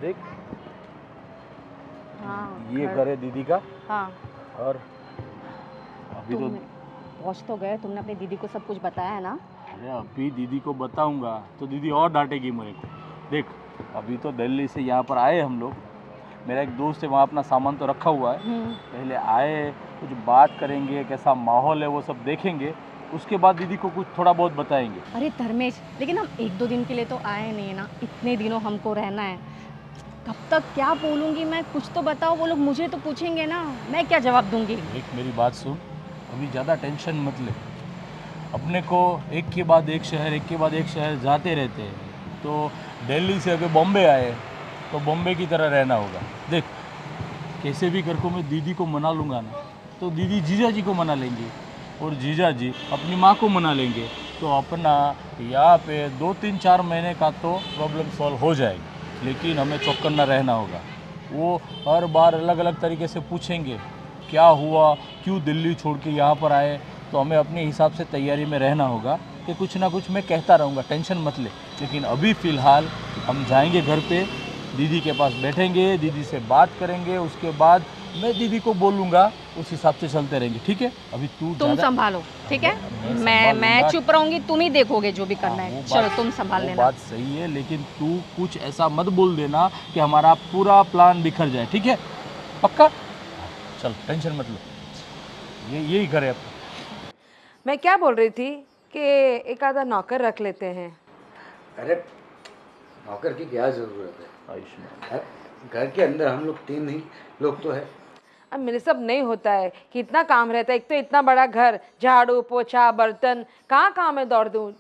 देख, हाँ ये घर है दीदी का। हाँ। और अभी तो पहुँच तो गए, तुमने अपनी दीदी को सब कुछ बताया है ना? अरे अभी दीदी को बताऊंगा तो दीदी और डांटेगी मेरे को। देख, अभी तो दिल्ली से यहाँ पर आए हम लोग। मेरा एक दोस्त है, वहाँ अपना सामान तो रखा हुआ है। पहले आए, कुछ बात करेंगे, कैसा माहौल है वो सब देखेंगे, उसके बाद दीदी को कुछ थोड़ा बहुत बताएंगे। अरे धर्मेश, लेकिन हम 1-2 दिन के लिए तो आए नहीं है ना, इतने दिनों हमको रहना है। कब तक क्या बोलूँगी मैं, कुछ तो बताओ। वो लोग मुझे तो पूछेंगे ना, मैं क्या जवाब दूँगी? देख मेरी बात सुन, अभी ज़्यादा टेंशन मत ले। अपने को एक के बाद एक शहर, एक के बाद एक शहर जाते रहते हैं। तो दिल्ली से अगर बॉम्बे आए तो बॉम्बे की तरह रहना होगा। देख, कैसे भी करके मैं दीदी को मना लूँगा ना, तो दीदी जीजा जी को मना लेंगे और जीजा जी अपनी माँ को मना लेंगे। तो अपना यहाँ पे 2-3-4 महीने का तो प्रॉब्लम सॉल्व हो जाएगी। लेकिन हमें चौकन्ना रहना होगा। वो हर बार अलग अलग तरीके से पूछेंगे क्या हुआ, क्यों दिल्ली छोड़ के यहाँ पर आए। तो हमें अपने हिसाब से तैयारी में रहना होगा कि कुछ ना कुछ मैं कहता रहूँगा, टेंशन मत ले। लेकिन अभी फ़िलहाल हम जाएंगे घर पे, दीदी के पास बैठेंगे, दीदी से बात करेंगे, उसके बाद मैं दीदी को बोलूँगा, उस हिसाब से चलते रहेंगे। ठीक है? अभी तुम संभालो, ठीक है? मैं चुप रहूंगी, तुम ही देखोगे जो भी करना है। चलो तुम संभाल लेना। बात सही है, लेकिन तू कुछ ऐसा मत बोल देना कि हमारा पूरा प्लान बिखर जाए। ठीक है? पक्का? चल टेंशन मत लो, यही करे अब। मैं क्या बोल रही थी कि एक आधा नौकर रख लेते हैं। अरे नौकर की क्या ज़रूरत है आयुष्मान, घर के अंदर हम लोग 3 ही लोग तो है। अब मेरे सब नहीं होता है कि इतना काम रहता है। एक तो इतना बड़ा घर, झाड़ू पोछा बर्तन, कहाँ काम है दौड़ दूँ।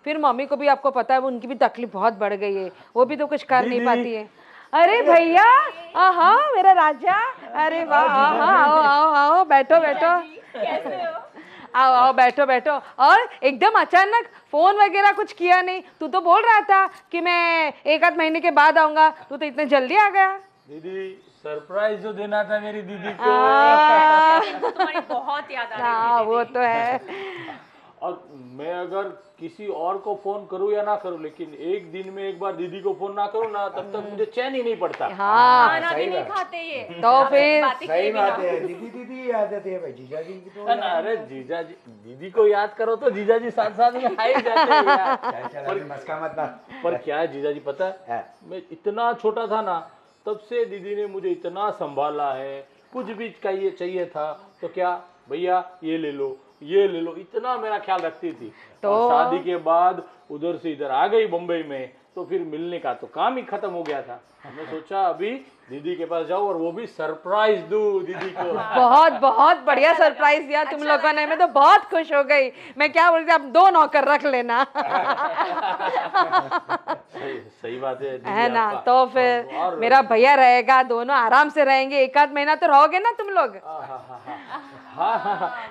फिर मम्मी को भी आपको पता है, वो उनकी भी तकलीफ बहुत बढ़ गई है, वो भी तो कुछ कर नहीं पाती है। अरे भैया, हाँ मेरा राजा, अरे वाह, हाँ हाँ, आओ आओ आओ, बैठो बैठो। कैसे हो? आओ आओ, बैठो बैठो। और एकदम अचानक फोन वगैरह कुछ किया नहीं। तू तो बोल रहा था कि मैं 1-8 महीने के बाद आऊंगा, तू तो इतने जल्दी आ गया। दीदी सरप्राइज जो देना था मेरी दीदी को। तुम्हारी बहुत याद आ रही हाँ वो तो है। और मैं अगर किसी और को फोन करूं या ना करूं, लेकिन एक दिन में एक बार दीदी को फोन ना करूं ना, तब तक मुझे चैन ही नहीं पड़ता। हाँ खाना भी नहीं खाते ये। तो फिर सही बात है, दीदी दीदी याद आती है भाई, जीजा जी की तो अरे जीजा जी, दीदी को याद करो तो जीजा जी साथ साथ में आ ही जाते हैं यार। चल मस्का मत ना। पर क्या है जीजा जी, पता है मैं इतना छोटा था ना, तब से दीदी ने मुझे इतना संभाला है। कुछ भी चाहिए था तो क्या भैया ये ले लो, ये ले लो, इतना मेरा ख्याल रखती थी। तो और शादी के बाद उधर से इधर आ गई बम्बई में, तो फिर मिलने का तो काम ही खत्म हो गया था। मैं सोचा अभी दीदी के पास जाऊं और वो भी सरप्राइज दूं दीदी को। बहुत बहुत बढ़िया सरप्राइज दिया तुम लोगों ने। मैं तो बहुत खुश हो गई। मैं क्या बोल रही थी, अब 2 नौकर रख लेना। सही बात है ना? तो फिर मेरा भैया रहेगा, दोनों आराम से रहेंगे। 1-8 महीना तो रहोगे ना तुम लोग?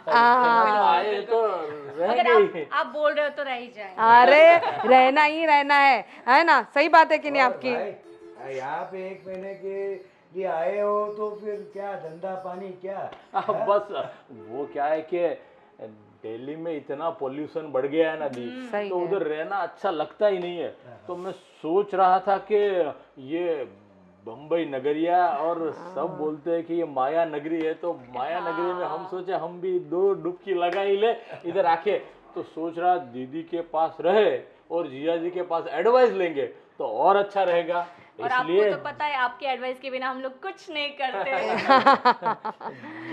आए तो रहेंगे। आप बोल रहे हो तो रह ही जाए। अरे रहना ही रहना है ना? सही बात है कि नहीं आपकी? यहाँ पे 1 महीने के लिए आए हो तो फिर क्या धंधा पानी क्या? बस वो क्या है कि दिल्ली में इतना पोल्यूशन बढ़ गया है ना दी, तो उधर रहना अच्छा लगता ही नहीं है। तो मैं सोच रहा था कि ये बम्बई नगरिया, और सब बोलते हैं कि ये माया नगरी है, तो माया नगरी में हम सोचे हम भी 2 डुबकी लगा ही ले इधर आके। तो सोच रहा दीदी के पास रहे और जिया जी के पास एडवाइस लेंगे तो और अच्छा रहेगा। और आपको तो पता है, आपके एडवाइस के बिना हम लोग कुछ नहीं करते।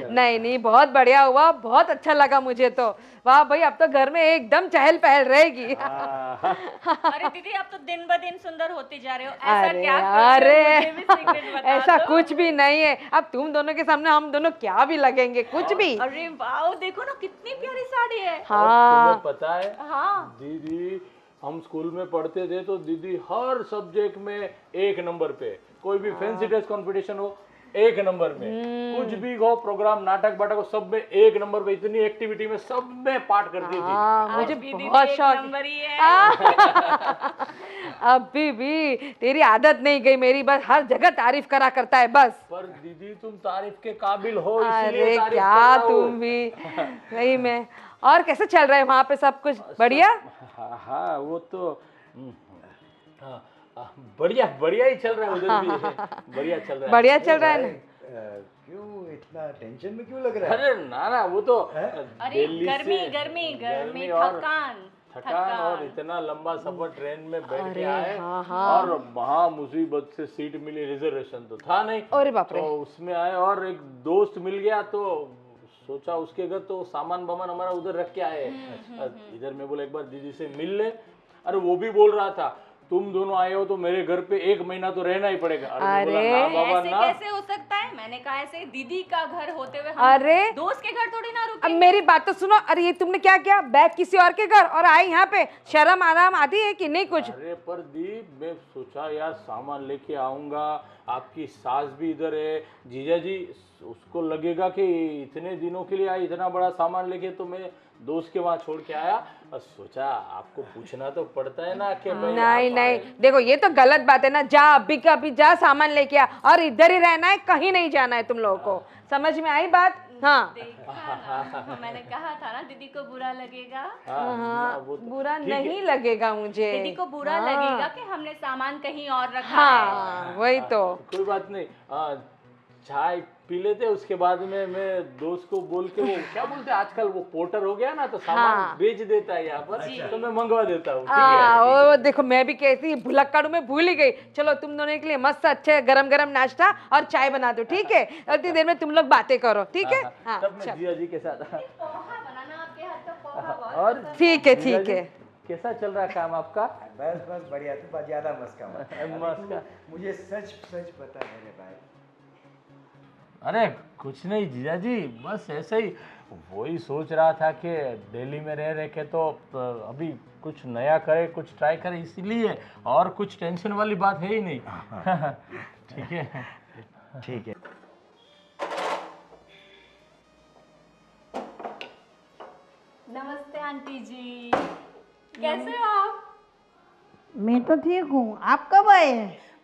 नहीं नहीं, बहुत बढ़िया हुआ, बहुत अच्छा लगा मुझे तो। वाह भाई, अब तो घर में एकदम चहल पहल रहेगी। अरे दीदी, आप तो दिन ब दिन सुंदर होती जा रहे हो। ऐसा अरे क्या कर रहे हो? मुझे भी सीक्रेट बता ऐसा दो। कुछ भी नहीं है। अब तुम दोनों के सामने हम दोनों क्या भी लगेंगे, कुछ भी। अरे वाह, देखो ना कितनी प्यारी साड़ी है। तुम्हें पता है हाँ। दीदी, हम स्कूल में पढ़ते थे तो दीदी हर सब्जेक्ट में 1 नंबर पे। कोई भी फैंसी ड्रेस कंपटीशन हो 1 नंबर में, कुछ भी हो, प्रोग्राम नाटक बाटक हो, सब में 1 नंबर पे। इतनी एक्टिविटी में सब में पार्ट करती थी। मुझे बहुत शौक नंबर ही है। अभी भी तेरी आदत नहीं गई मेरी, बस हर जगह तारीफ करा करता है बस। पर दीदी तुम तारीफ के काबिल हो, अरे इसलिए तारीफ क्या कर रहा हूं। तुम भी सही में। और कैसे चल रहा है वहाँ पे सब कुछ? बढ़िया? हाँ वो तो हाँ, बढ़िया बढ़िया ही चल रहा है उधर भी बढ़िया चल रहा है। बढ़िया चल रहा है ना। क्यों इतना टेंशन में क्यों लग रहा है? अरे ना ना वो तो अरे दिल्ली गर्मी से गर्मी गर्मी और थकान और इतना लंबा सफर ट्रेन में बैठ के अरे आए हाँ, हाँ। और वहाँ मुसीबत से सीट मिली, रिजर्वेशन तो था नहीं, अरे बाप रे। तो उसमें आए और एक दोस्त मिल गया तो सोचा उसके घर तो सामान वामान हमारा उधर रख के आए। इधर मैं बोला एक बार दीदी से मिल ले। अरे वो भी बोल रहा था तुम दोनों आए हो तो मेरे घर पे 1 महीना तो रहना ही पड़ेगा। अरे मैं बोला, ना बाबा ऐसे ना। कैसे हो सकता है? मैंने कहा ऐसे दीदी का घर होते हुए हम अरे दोस्त के घर थोड़ी ना अब रुके। मेरी बात तो सुनो। अरे ये तुमने क्या किया, बैग किसी और के घर और आई यहाँ पे? शर्म आराम आती है कि नहीं कुछ? अरे पर दी मैं सोचा यार सामान लेके आऊंगा, आपकी सास भी इधर है, जीजा जी उसको लगेगा कि इतने दिनों के लिए आई इतना बड़ा सामान लेके, तो मैं दोस्त के वहाँ छोड़ के आया और सोचा आपको पूछना तो पड़ता है ना कि भाई नहीं आप नहीं आए। देखो ये तो गलत बात है ना। जा अभी का अभी जा सामान लेके आ और इधर ही रहना है, कहीं नहीं जाना है तुम लोगों को। समझ में आई बात? हाँ देखा ना, मैंने कहा था ना दीदी को बुरा लगेगा। हाँ वो तो बुरा ठीक है। नहीं लगेगा मुझे। दीदी को बुरा लगेगा कि हमने सामान कहीं और रखा है। हाँ वही तो। कोई बात नहीं, चाय पी लेते उसके बाद में मैं दोस्त को बोल के, वो क्या बोलते हैं आजकल वो पोर्टर हो गया ना, तो सामान हाँ। बेच देता है यहाँ पर, तो मैं मंगवा देता हूँ। ठीक वो है? देखो मैं भी कैसी भुलक्कड़ू में भूल ही गई। चलो तुम दोनों के लिए मस्त अच्छे गरम गरम नाश्ता और चाय बना दो, ठीक है? और इतनी देर में तुम लोग बातें करो, ठीक है? हाँ तब मैं चल। जिया जी के साथ। पोहा बनाना आपके हाथ का पोहा बहुत और ठीक है जिया ठीक जी, है। कैसा चल रहा है काम आपका? बस बस बढ़िया, तू बस ज्यादा मस्का मत। मस्का। मुझे सच सच पता मेरे भाई। अरे कुछ नहीं जीजा जी, बस ऐसे ही वही सोच रहा था कि दिल्ली में रह रहे के तो अभी कुछ नया करे, कुछ ट्राई करे, इसलिए, और कुछ टेंशन वाली बात है ही नहीं। ठीक है ठीक है। नमस्ते आंटी जी, कैसे हो आप? मैं तो ठीक हूँ। आप कब आए?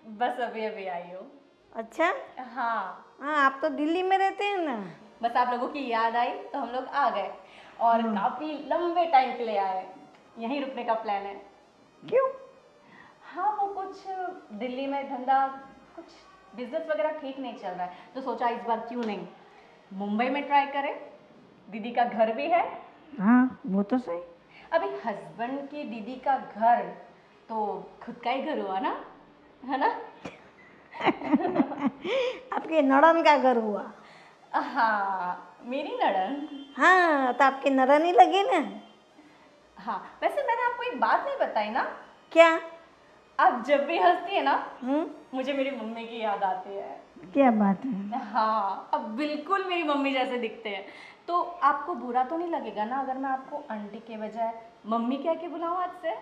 बस अभी अभी आई हो। अच्छा। हाँ, हाँ आप तो दिल्ली में रहते हैं ना। बस आप लोगों की याद आई तो हम लोग आ गए और काफी लंबे टाइम के लिए आए। यहीं रुकने का प्लान है। क्यों? हाँ वो कुछ दिल्ली में धंधा, कुछ बिजनेस वगैरह ठीक नहीं चल रहा है, तो सोचा इस बार क्यों नहीं मुंबई में ट्राई करें। दीदी का घर भी है। हाँ वो तो सही। अभी हस्बैंड की दीदी का घर तो खुद का ही घर हुआ ना, है ना? आपके नड़न का घर हुआ। हाँ मेरी नड़न। हाँ तो आपके नरन ही लगे ना। हाँ वैसे मैंने आपको एक बात नहीं बताई ना, क्या? आप जब भी हंसती है ना हम्म। मुझे मेरी मम्मी की याद आती है। क्या बात है? हाँ अब बिल्कुल मेरी मम्मी जैसे दिखते हैं। तो आपको बुरा तो नहीं लगेगा ना अगर मैं आपको आंटी के बजाय मम्मी कह के बुलाऊं आज से?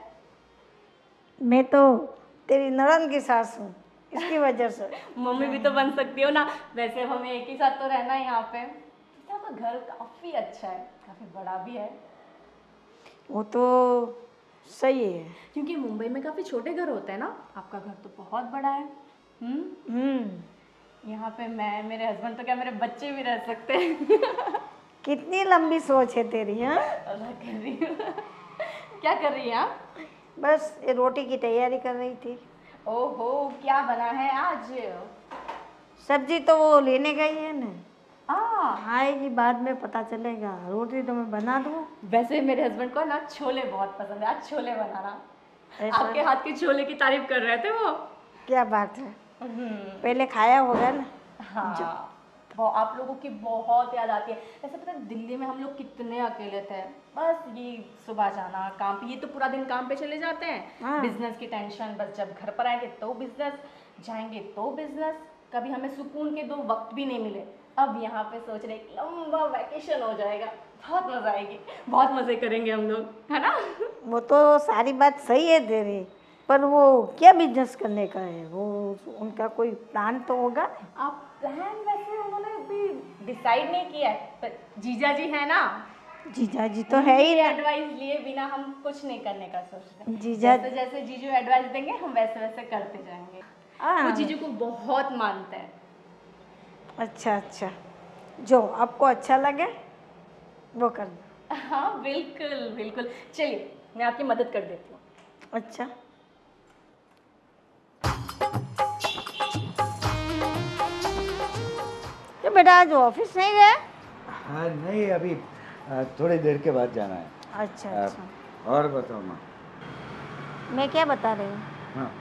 मैं तो तेरी नड़न की सास हूँ, इसकी वजह से। मम्मी भी तो बन सकती हो ना। वैसे हमें एक ही साथ तो रहना है यहाँ पे। आपका घर काफ़ी अच्छा है, काफ़ी बड़ा भी है। वो तो सही है। क्योंकि मुंबई में काफ़ी छोटे घर होते हैं ना, आपका घर तो बहुत बड़ा है। यहाँ पे मैं, मेरे हस्बैंड, तो क्या मेरे बच्चे भी रह सकते हैं। कितनी लंबी सोच है तेरी। हाँ अल्लाह कर रही हूँ। क्या कर रही हैं आप? बस ये रोटी की तैयारी कर रही थी। ओहो क्या बना है आज? सब्जी तो वो लेने गई है ना, हाँ आएगी बाद में पता चलेगा। रोटी तो मैं बना दूँ। वैसे मेरे हस्बैंड को ना छोले बहुत पसंद है, आज छोले बनाना। ऐसा? आपके हाथ के छोले की तारीफ कर रहे थे वो। क्या बात है, पहले खाया होगा ना। हाँ वो आप लोगों की बहुत याद आती है। वैसे पता है दिल्ली में हम लोग कितने अकेले थे, बस ये सुबह जाना काम पे, ये तो पूरा दिन काम पे चले जाते हैं। हाँ। बिजनेस की टेंशन, बस जब घर पर आएंगे तो बिजनेस, जाएंगे तो बिजनेस, कभी हमें सुकून के 2 वक्त भी नहीं मिले। अब यहाँ पे सोच रहे एक लंबा वैकेशन हो जाएगा, बहुत मजा आएगी, बहुत मजे करेंगे हम लोग, है ना? वो तो सारी बात सही है तेरी, पर वो क्या बिजनेस करने का है? वो उनका कोई प्लान तो होगा। आप प्लान वैसे उन्होंने अभी डिसाइड नहीं किया है, पर जीजा जी है ना, जीजा जी तो है ही ना। एडवाइस लिए बिना हम कुछ नहीं करने का सोच रहे हैं। जीजा- जैसे जैसे जीजू एडवाइस देंगे हम वैसे वैसे करते जाएंगे। हाँ। वो जीजू को बहुत मानते हैं। अच्छा अच्छा, जो आपको अच्छा लगे वो करना। हाँ बिल्कुल बिल्कुल, चलिए मैं आपकी मदद कर देती हूँ। अच्छा बेटा आज ऑफिस नहीं गए? हाँ नहीं, अभी थोड़ी देर के बाद जाना है। अच्छा आ, अच्छा। और बताओ माँ। मैं क्या बता रही हूँ, हाँ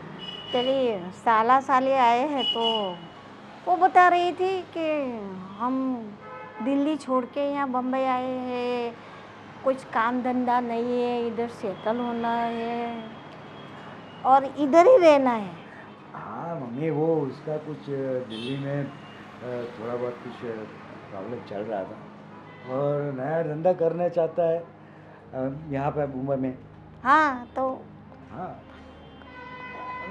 तेरी साला साली आए हैं तो वो बता रही थी कि हम दिल्ली छोड़ के यहाँ बम्बई आए हैं, कुछ काम धंधा नहीं है, इधर सेटल होना है और इधर ही रहना है। हाँ मम्मी, वो उसका कुछ दिल्ली में थोड़ा बहुत कुछ प्रॉब्लम चल रहा था और नया धंधा करना चाहता है यहाँ पे मुंबई में। हाँ तो हाँ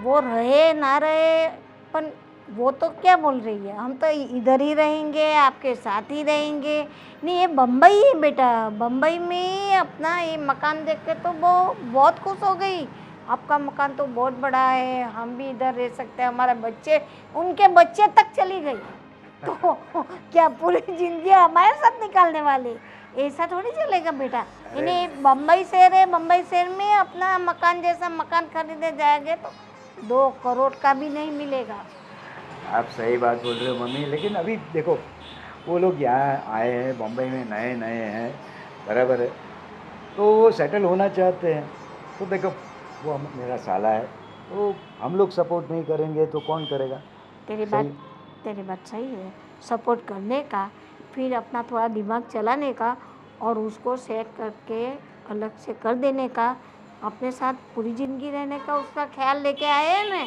वो रहे ना रहे, पर वो तो क्या बोल रही है, हम तो इधर ही रहेंगे, आपके साथ ही रहेंगे। नहीं, ये बम्बई है बेटा, बम्बई में अपना ये मकान देख के तो वो बहुत खुश हो गई। आपका मकान तो बहुत बड़ा है, हम भी इधर रह सकते हैं, हमारे बच्चे, उनके बच्चे तक चली गई तो क्या पूरी जिंदगी हमारे साथ निकालने वाले? ऐसा थोड़ी चलेगा बेटा। इन्हें बम्बई शहर है, बम्बई शहर में अपना मकान जैसा मकान खरीदने जाएंगे तो 2 करोड़ का भी नहीं मिलेगा। आप सही बात बोल रहे हो मम्मी, लेकिन अभी देखो वो लोग यहाँ आए हैं बम्बई में, नए नए हैं, बराबर है, तो वो सेटल होना चाहते हैं। तो देखो वो मेरा साला है, तो हम लोग सपोर्ट नहीं करेंगे तो कौन करेगा? तेरी सही। बात तेरी बात सही है, सपोर्ट करने का, फिर अपना थोड़ा दिमाग चलाने का और उसको सेट करके अलग से कर देने का, अपने साथ पूरी ज़िंदगी रहने का उसका ख्याल लेके आए हैं ना,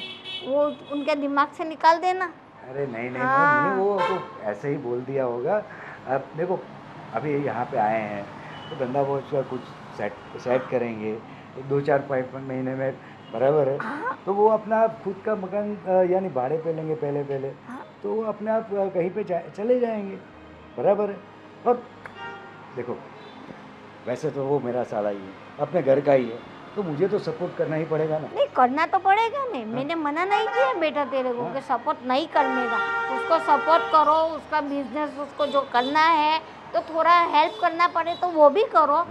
वो उनके दिमाग से निकाल देना। अरे नहीं नहीं मम्मी, हाँ वो तो ऐसे ही बोल दिया होगा। अब देखो अभी यहाँ पे आए हैं तो धंधा वो उसका कुछ सेट सेट करेंगे, 2-4-5 महीने में, बराबर है, तो वो अपना खुद का मकान यानी भाड़े पे लेंगे पहले पहले, तो वो अपने आप कहीं पे चले जाएंगे, बराबर है। और देखो वैसे तो वो मेरा साला ही है, अपने घर का ही है, तो मुझे तो सपोर्ट करना ही पड़ेगा ना। नहीं, करना तो पड़ेगा नहीं, मैंने मना नहीं किया बेटा तेरे को कि सपोर्ट नहीं करने का, उसको सपोर्ट करो, उसका बिजनेस उसको जो करना है तो थोड़ा हेल्प करना पड़े तो वो भी करो।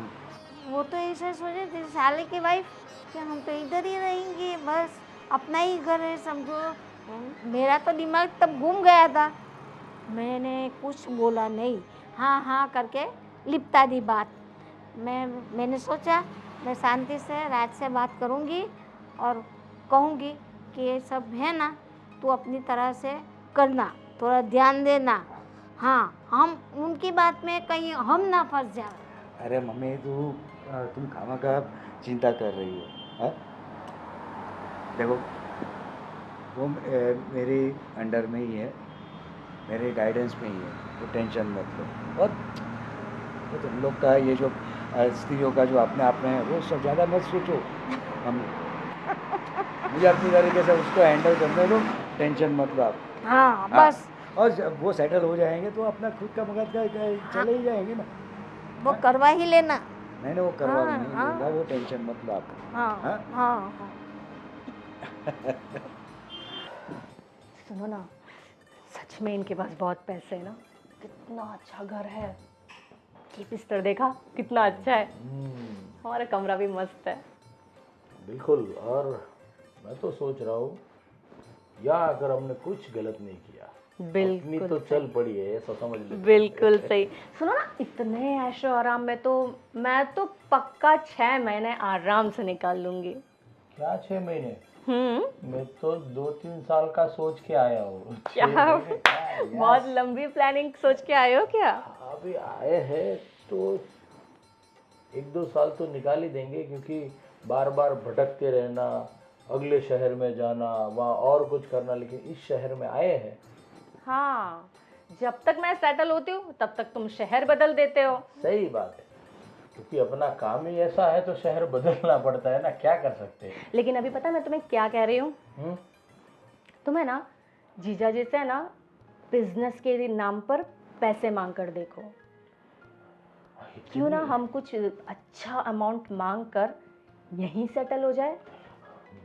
वो तो ऐसे सोचे थे साले की वाइफ कि हम तो इधर ही रहेंगे, बस अपना ही घर है समझो। मेरा तो दिमाग तब घूम गया था, मैंने कुछ बोला नहीं, हाँ हाँ करके लिपटा दी बात। मैंने सोचा मैं शांति से राज से बात करूँगी और कहूँगी कि ये सब है ना, तू अपनी तरह से करना, थोड़ा ध्यान देना। हाँ, हम उनकी बात में कहीं हम ना फंस जाए। अरे मम्मी तुम खामखा चिंता कर रही हो, है? देखो वो मेरी अंडर में ही है, मेरे गाइडेंस में ही है, तो टेंशन मत लो। और तो तुम लोग का ये जो स्त्रियों का जो अपने आप में है वो सब ज़्यादा मत सोचो मम्मी, मुझे अपनी तरीके से उसको हैंडल करने दो, टेंशन मत लो आप। हाँ हाँ, बस और जब वो सेटल हो जाएंगे तो अपना खुद का मकान का चले ही जाएंगे ना। वो करवा ही लेना। मैंने वो करवा हाँ नहीं हाँ दूंगा, वो टेंशन मत लो आप। हाँ हाँ हाँ हाँ। सुनो ना, सच में इनके पास बहुत पैसे हैं ना, कितना अच्छा घर है, ये बिस्तर देखा कितना अच्छा है, हमारा कमरा भी मस्त है। बिल्कुल। और मैं तो सोच रहा हूँ या अगर हमने कुछ गलत नहीं किया, अपनी बिल्कुल तो चल पड़ी है, ऐसा समझ ले। बिल्कुल सही। सुनो ना, इतने ऐशो आराम में तो मैं तो पक्का 6 महीने आराम से निकाल लूंगी। क्या 6 महीने? हम्म। मैं तो 2-3 साल का सोच के आया हूँ। क्या 6 महीने क्या है यार? बहुत लंबी प्लानिंग सोच के आए हो क्या? अभी आए हैं तो 1-2 साल तो निकाल ही देंगे, क्योंकि बार बार भटकते रहना, अगले शहर में जाना, वहाँ और कुछ करना, लेकिन इस शहर में आए हैं। हाँ, जब तक मैं सेटल होती हूँ तब तक तुम शहर बदल देते हो। सही बात है, क्योंकि अपना काम ही ऐसा है तो शहर बदलना पड़ता है ना, क्या कर सकते हैं। लेकिन अभी पता मैं तुम्हें क्या कह रही हूँ, हम्म? तुम्हें ना जीजा जी से ना बिजनेस के नाम पर पैसे मांग कर देखो, क्यों ना हम कुछ अच्छा अमाउंट मांग कर यहीं सेटल हो जाए।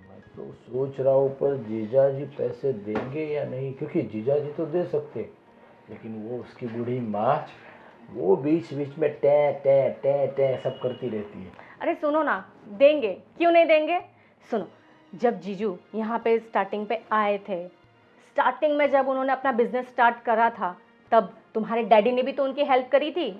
मैं तो सोच रहा हूँ पर जीजा जी पैसे देंगे या नहीं, क्योंकि जीजा जी तो दे सकते, लेकिन वो उसकी बूढ़ी माँ, वो बीच बीच में टे टे टे टे सब करती रहती है। अरे सुनो ना, देंगे, क्यों नहीं देंगे। सुनो, जब जीजू यहाँ पे स्टार्टिंग पे आए थे, स्टार्टिंग में जब उन्होंने अपना बिजनेस स्टार्ट करा था, तब तुम्हारे डैडी ने भी तो उनकी हेल्प करी थी।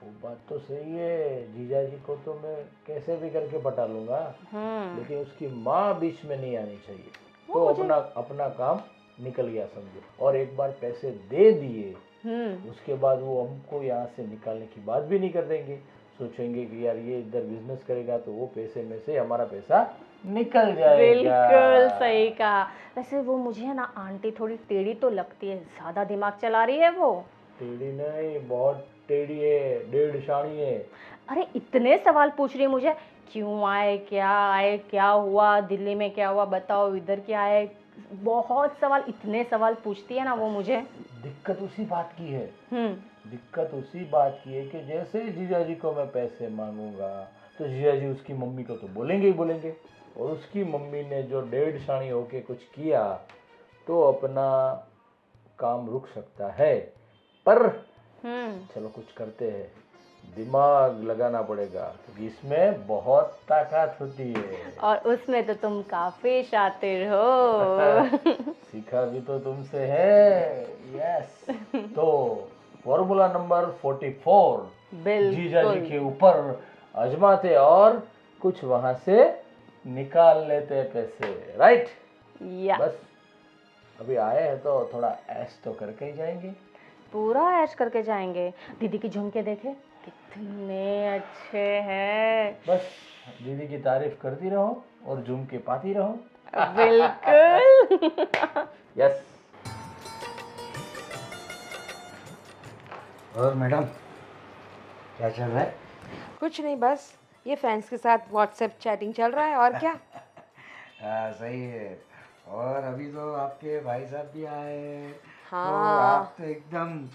वो बात तो सही है, जीजा जी को तो मैं कैसे भी करके पटा लूंगा, लेकिन उसकी माँ बीच में नहीं आनी चाहिए। तो अपना अपना काम निकल गया समझो, और एक बार पैसे दे दिए उसके बाद वो हमको यहाँ से निकालने की बात भी नहीं कर देंगे। सोचेंगे कि यार ये इधर बिजनेस करेगा तो वो पैसे में से हमारा पैसा निकल जाएगा। बिल्कुल सही कहा। वैसे वो मुझे ना आंटी थोड़ी टेढ़ी तो लगती है, ज्यादा दिमाग चला रही है वो। टेढ़ी नहीं, बहुत टेढ़ी है, 1.5 शाणी है। अरे इतने सवाल पूछ रही है मुझे, क्यों आए, क्या हुआ, दिल्ली में क्या हुआ, बताओ, इधर क्या आए, बहुत सवाल, इतने सवाल पूछती है ना वो मुझे। दिक्कत उसी बात की है, दिक्कत उसी बात की है कि जैसे जीजा जी को मैं पैसे मांगूंगा तो जीजा जी उसकी मम्मी को तो बोलेंगे ही बोलेंगे, और उसकी मम्मी ने जो 1.5 शाणी होके कुछ किया तो अपना काम रुक सकता है। पर चलो कुछ करते हैं, दिमाग लगाना पड़ेगा क्योंकि इसमें बहुत ताकत होती है। और उसमें तो तुम काफी शातिर हो। सीखा भी तो तुमसे है। यस। तो फॉर्मूला नंबर 44 जीजा जी के ऊपर आजमाते और कुछ वहां से निकाल लेते पैसे, राइट? या बस अभी आए हैं तो थोड़ा ऐश तो करके ही जाएंगे। पूरा ऐश करके जाएंगे। दीदी की झुमके देखे कितने अच्छे हैं। बस दीदी की तारीफ करती रहो और झुमके पाती रहो। बिल्कुल। यस। और मैडम क्या चल रहा है? कुछ नहीं, बस ये फ्रेंड्स के साथ व्हाट्सएप चैटिंग चल रहा है, और क्या। सही है। और अभी तो आपके भाई साहब भी आए हैं। हाँ। तो आप तो एकदम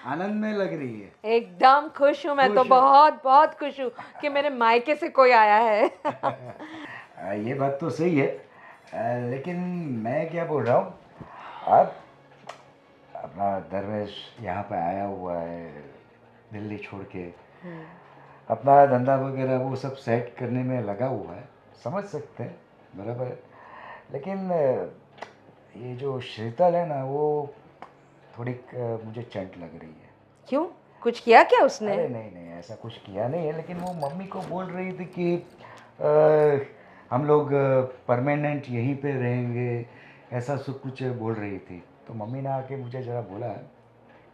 आनंद में लग रही है। एकदम खुश हूँ मैं तो, बहुत बहुत खुश हूँ कि मेरे मायके से कोई आया है। ये बात तो सही है, लेकिन मैं क्या बोल रहा हूँ, आप अपना दरवेश यहाँ पे आया हुआ है दिल्ली छोड़ के, अपना धंधा वगैरह वो सब सेट करने में लगा हुआ है, समझ सकते हैं, बराबर है। लेकिन ये जो शीतल है ना, वो थोड़ी मुझे चंट लग रही है। क्यों, कुछ किया क्या उसने? अरे नहीं नहीं, ऐसा कुछ किया नहीं है, लेकिन वो मम्मी को बोल रही थी कि हम लोग परमानेंट यहीं पे रहेंगे, ऐसा सब कुछ बोल रही थी। तो मम्मी ने आके मुझे ज़रा बोला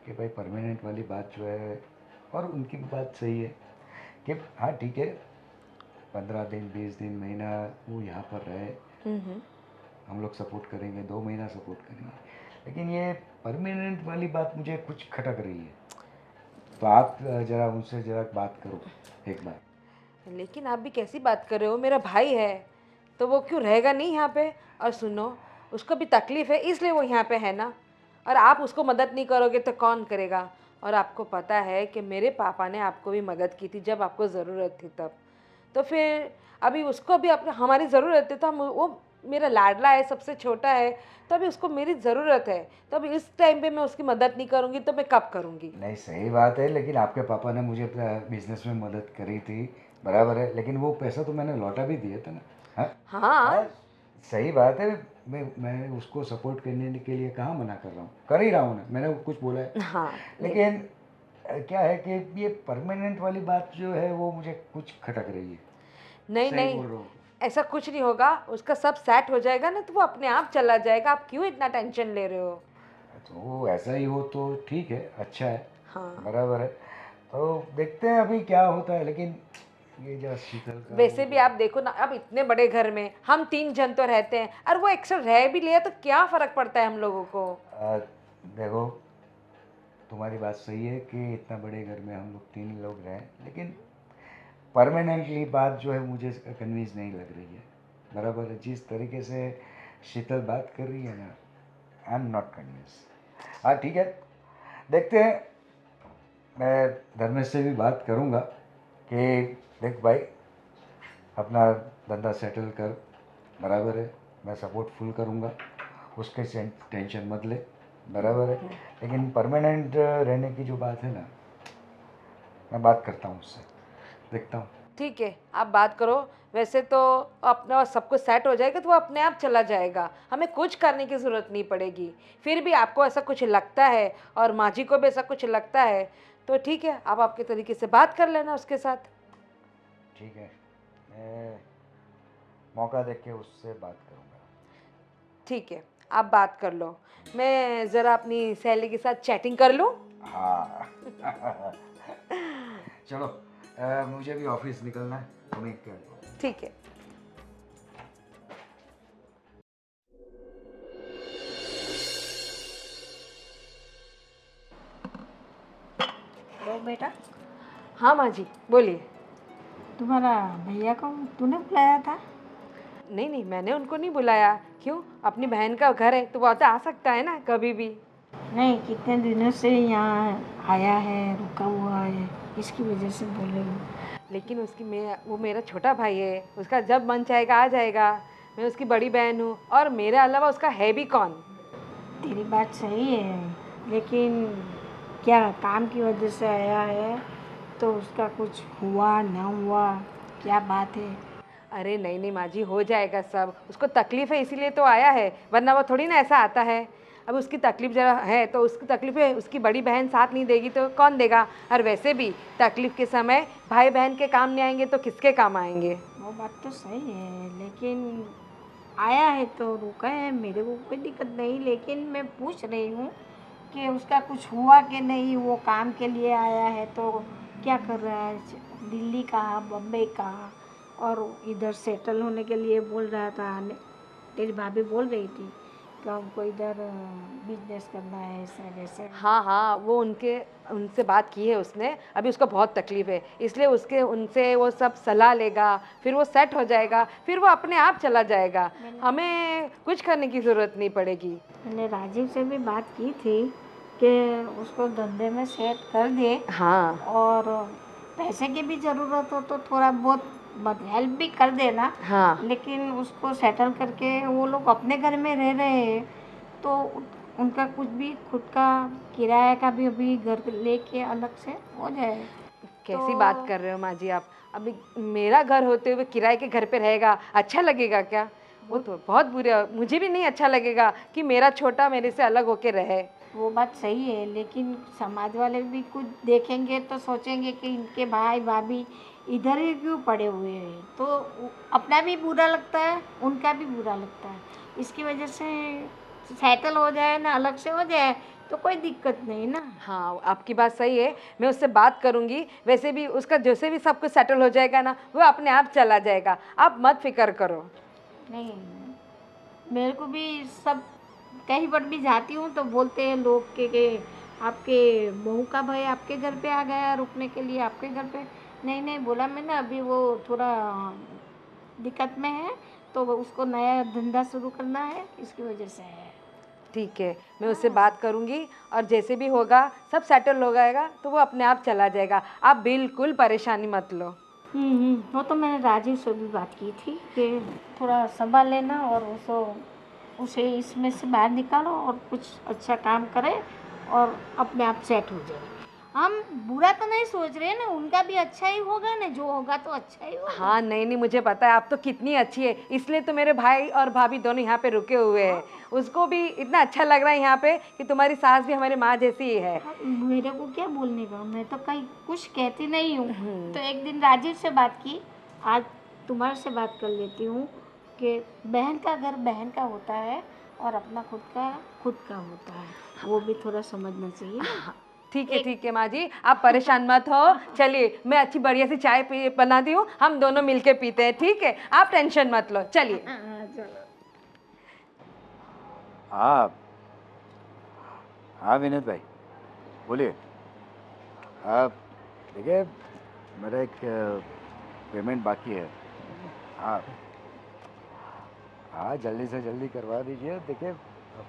कि भाई परमानेंट वाली बात जो है, और उनकी भी बात सही है कि हाँ ठीक है, 15 दिन 20 दिन महीना वो यहाँ पर रहे, हम लोग सपोर्ट करेंगे, 2 महीना सपोर्ट करेंगे, लेकिन ये परमानेंट वाली बात मुझे कुछ खटक रही है। तो आप ज़रा उनसे ज़रा बात करो एक बार। लेकिन आप भी कैसी बात कर रहे हो, मेरा भाई है तो वो क्यों रहेगा नहीं यहाँ पे? और सुनो, उसको भी तकलीफ़ है इसलिए वो यहाँ पे है ना, और आप उसको मदद नहीं करोगे तो कौन करेगा? और आपको पता है कि मेरे पापा ने आपको भी मदद की थी जब आपको ज़रूरत थी तब, तो फिर अभी उसको भी अपने हमारी ज़रूरत है, तो हम वो मेरा लाडला है, सबसे छोटा है, तो अभी उसको मेरी ज़रूरत है, तो अभी इस टाइम पे मैं उसकी मदद नहीं करूँगी तो मैं कब करूँगी? नहीं सही बात है, लेकिन आपके पापा ने मुझे बिजनेस में मदद करी थी, बराबर है, लेकिन वो पैसा तो मैंने लौटा भी दिया था ना। हाँ हाँ सही बात है। मैं उसको सपोर्ट करने के लिए कहाँ मना कर रहा हूँ, कर ही रहा हूँ ना, मैंने कुछ बोला है? हाँ। लेकिन क्या है कि ये परमानेंट वाली बात जो है वो मुझे कुछ खटक रही है। नहीं सही नहीं, बोल रहा हूँ। ऐसा कुछ नहीं होगा, उसका सब सेट हो जाएगा ना, तो वो अपने आप चला जाएगा, आप क्यों इतना टेंशन ले रहे हो? तो ऐसा ही हो तो ठीक है, अच्छा है। हाँ। बराबर है, तो देखते हैं अभी क्या होता है। लेकिन ये जो शीतल का वैसे भी आप देखो ना, अब इतने बड़े घर में हम 3 जन तो रहते हैं, और वो एक्स्ट्रा रह भी लिया तो क्या फ़र्क पड़ता है हम लोगों को? देखो, तुम्हारी बात सही है कि इतना बड़े घर में हम लोग 3 लोग रहें, लेकिन परमानेंटली बात जो है मुझे कन्विंस नहीं लग रही है, बराबर है। जिस तरीके से शीतल बात कर रही है ना, आई एम नॉट कन्विंस। हाँ ठीक है, देखते हैं। मैं धर्मेश से भी बात करूँगा कि देख भाई, अपना धंधा सेटल कर, बराबर है, मैं सपोर्ट फुल करूँगा, उसके टेंशन मत ले, बराबर है। लेकिन परमानेंट रहने की जो बात है ना, मैं बात करता हूँ उससे, देखता हूँ। ठीक है, आप बात करो। वैसे तो अपना सब कुछ सेट हो जाएगा तो वो अपने आप चला जाएगा, हमें कुछ करने की ज़रूरत नहीं पड़ेगी। फिर भी आपको ऐसा कुछ लगता है और माँ जी को भी ऐसा कुछ लगता है तो ठीक है, आप आपके तरीके से बात कर लेना उसके साथ। ठीक है, मैं मौका देख के उससे बात करूँगा। ठीक है, आप बात कर लो। मैं ज़रा अपनी सहेली के साथ चैटिंग कर लूँ। हाँ चलो, मुझे भी ऑफिस निकलना है, तुम्हें क्या? ठीक है। लो बेटा, हाँ माँ जी, बोलिए। तुम्हारा भैया को तूने बुलाया था? नहीं नहीं, मैंने उनको नहीं बुलाया। क्यों? अपनी बहन का घर है तो वो तो आ सकता है ना कभी भी। नहीं, कितने दिनों से यहाँ आया है, रुका हुआ है, इसकी वजह से बोल रही हूँ। लेकिन वो मेरा छोटा भाई है, उसका जब मन चाहेगा आ जाएगा। मैं उसकी बड़ी बहन हूँ और मेरे अलावा उसका है भी कौन। तेरी बात सही है, लेकिन क्या काम की वजह से आया है तो उसका कुछ हुआ ना हुआ, क्या बात है? अरे नहीं नहीं माँ जी, हो जाएगा सब। उसको तकलीफ़ है इसीलिए तो आया है, वरना वो थोड़ी ना ऐसा आता है। अब उसकी तकलीफ़ जरा है तो उसकी तकलीफ़ है, उसकी बड़ी बहन साथ नहीं देगी तो कौन देगा। और वैसे भी तकलीफ़ के समय भाई बहन के काम नहीं आएंगे तो किसके काम आएंगे। वो बात तो सही है, लेकिन आया है तो रुका है, मेरे को कोई दिक्कत नहीं, लेकिन मैं पूछ रही हूँ कि उसका कुछ हुआ कि नहीं। वो काम के लिए आया है तो क्या कर रहा है, दिल्ली कहाँ, बम्बई कहाँ, और इधर सेटल होने के लिए बोल रहा था। तेरी भाभी बोल रही थी कि हमको इधर बिजनेस करना है, ऐसा वैसा। हाँ हाँ, वो उनसे बात की है उसने। अभी उसको बहुत तकलीफ़ है इसलिए उनसे वो सब सलाह लेगा, फिर वो सेट हो जाएगा, फिर वो अपने आप चला जाएगा। हमें कुछ करने की ज़रूरत नहीं पड़ेगी। मैंने राजीव से भी बात की थी कि उसको धंधे में सेट कर दे, हाँ और पैसे की भी ज़रूरत हो तो थोड़ा बहुत हेल्प भी कर देना। हाँ। लेकिन उसको सेटल करके वो लोग अपने घर में रह रहे हैं तो उनका कुछ भी खुद का किराया का भी अभी घर लेके अलग से हो जाए। कैसी तो बात कर रहे हो माँ जी आप। अभी मेरा घर होते हुए किराए के घर पे रहेगा, अच्छा लगेगा क्या? वो तो बहुत बुरा, मुझे भी नहीं अच्छा लगेगा कि मेरा छोटा मेरे से अलग होके रहे। वो बात सही है, लेकिन समाज वाले भी कुछ देखेंगे तो सोचेंगे कि इनके भाई भाभी इधर ही क्यों पड़े हुए हैं, तो अपना भी बुरा लगता है, उनका भी बुरा लगता है। इसकी वजह से सेटल हो जाए ना, अलग से हो जाए तो कोई दिक्कत नहीं ना। हाँ, आपकी बात सही है, मैं उससे बात करूँगी। वैसे भी उसका जैसे भी सब कुछ सेटल हो जाएगा ना, वो अपने आप चला जाएगा, आप मत फिक्र करो। नहीं, मेरे को भी सब, कहीं पर भी जाती हूँ तो बोलते हैं लोग के आपके बहू का भाई आपके घर पे आ गया रुकने के लिए, आपके घर पे। नहीं नहीं बोला मैंने, अभी वो थोड़ा दिक्कत में है तो वो उसको नया धंधा शुरू करना है, इसकी वजह से है। ठीक है, मैं उससे बात करूँगी और जैसे भी होगा सब सेटल हो जाएगा तो वो अपने आप चला जाएगा। आप बिल्कुल परेशानी मत लो। वो तो मैंने राजीव से भी बात की थी कि थोड़ा संभाल लेना और उसे इसमें से बाहर निकालो और कुछ अच्छा काम करे और अपने आप सेट हो जाए। हम बुरा तो नहीं सोच रहे ना, उनका भी अच्छा ही होगा ना, जो होगा तो अच्छा ही होगा। हाँ नहीं नहीं, मुझे पता है आप तो कितनी अच्छी है, इसलिए तो मेरे भाई और भाभी दोनों यहाँ पे रुके हुए हैं। उसको भी इतना अच्छा लग रहा है यहाँ पे कि तुम्हारी सास भी हमारी माँ जैसी ही है। हाँ, मेरे को क्या बोलने का, मैं तो कहीं कुछ कहती नहीं हूँ। तो एक दिन राजीव से बात की, आज तुम्हारे से बात कर लेती हूँ कि बहन का घर बहन का होता है और अपना खुद का होता है, वो भी थोड़ा समझना चाहिए ना। ठीक है माँ जी, आप परेशान मत हो। चलिए, मैं अच्छी बढ़िया सी चाय बनाती हूँ, हम दोनों मिलके पीते हैं, ठीक है? आप टेंशन मत लो, चलिए। हाँ, चलो। हाँ हाँ विनीत भाई, बोलिए। आप देखिए, मेरा एक पेमेंट बाकी है। हाँ हाँ, जल्दी से जल्दी करवा दीजिए। देखिए,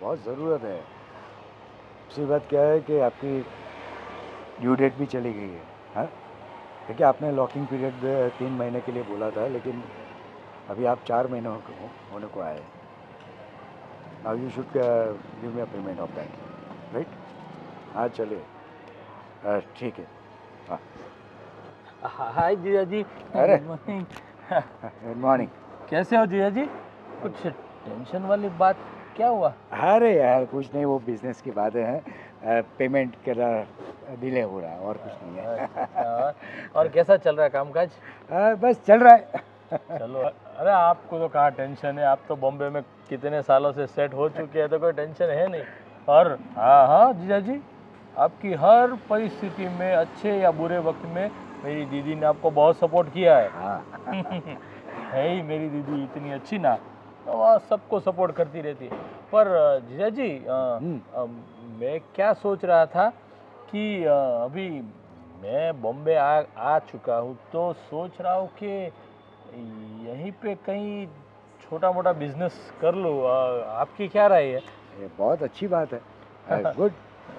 बहुत ज़रूरत है। दूसरी बात क्या है कि आपकी ड्यू डेट भी चली गई है। हाँ, देखिए, आपने लॉकिंग पीरियड 3 महीने के लिए बोला था, लेकिन अभी आप 4 महीने होने को आए। Now you should give me a payment of that, right? हाँ चलिए, ठीक है। हाँ हाय जीजा जी। अरे। Good morning. Good morning. कैसे हो जीजा जी? कुछ टेंशन वाली बात क्या हुआ? अरे यार कुछ नहीं, वो बिजनेस की बातें हैं, पेमेंट का डिले हो रहा है और कुछ नहीं है। अच्छा, और कैसा चल रहा है कामकाज? बस चल रहा है। चलो, अरे आपको तो कहाँ टेंशन है, आप तो बॉम्बे में कितने सालों से सेट हो चुके हैं, तो कोई टेंशन है नहीं। और हाँ हाँ जीजा जी, आपकी हर परिस्थिति में, अच्छे या बुरे वक्त में, मेरी दीदी ने आपको बहुत सपोर्ट किया है। हाँ। है ही मेरी दीदी इतनी अच्छी ना, तो वह सबको सपोर्ट करती रहती है। पर जीजा जी, मैं क्या सोच रहा था कि अभी मैं बॉम्बे आ चुका हूँ, तो सोच रहा हूँ कि यहीं पे कहीं छोटा मोटा बिजनेस कर लूँ। आपकी क्या राय है? ये बहुत अच्छी बात है। गुड।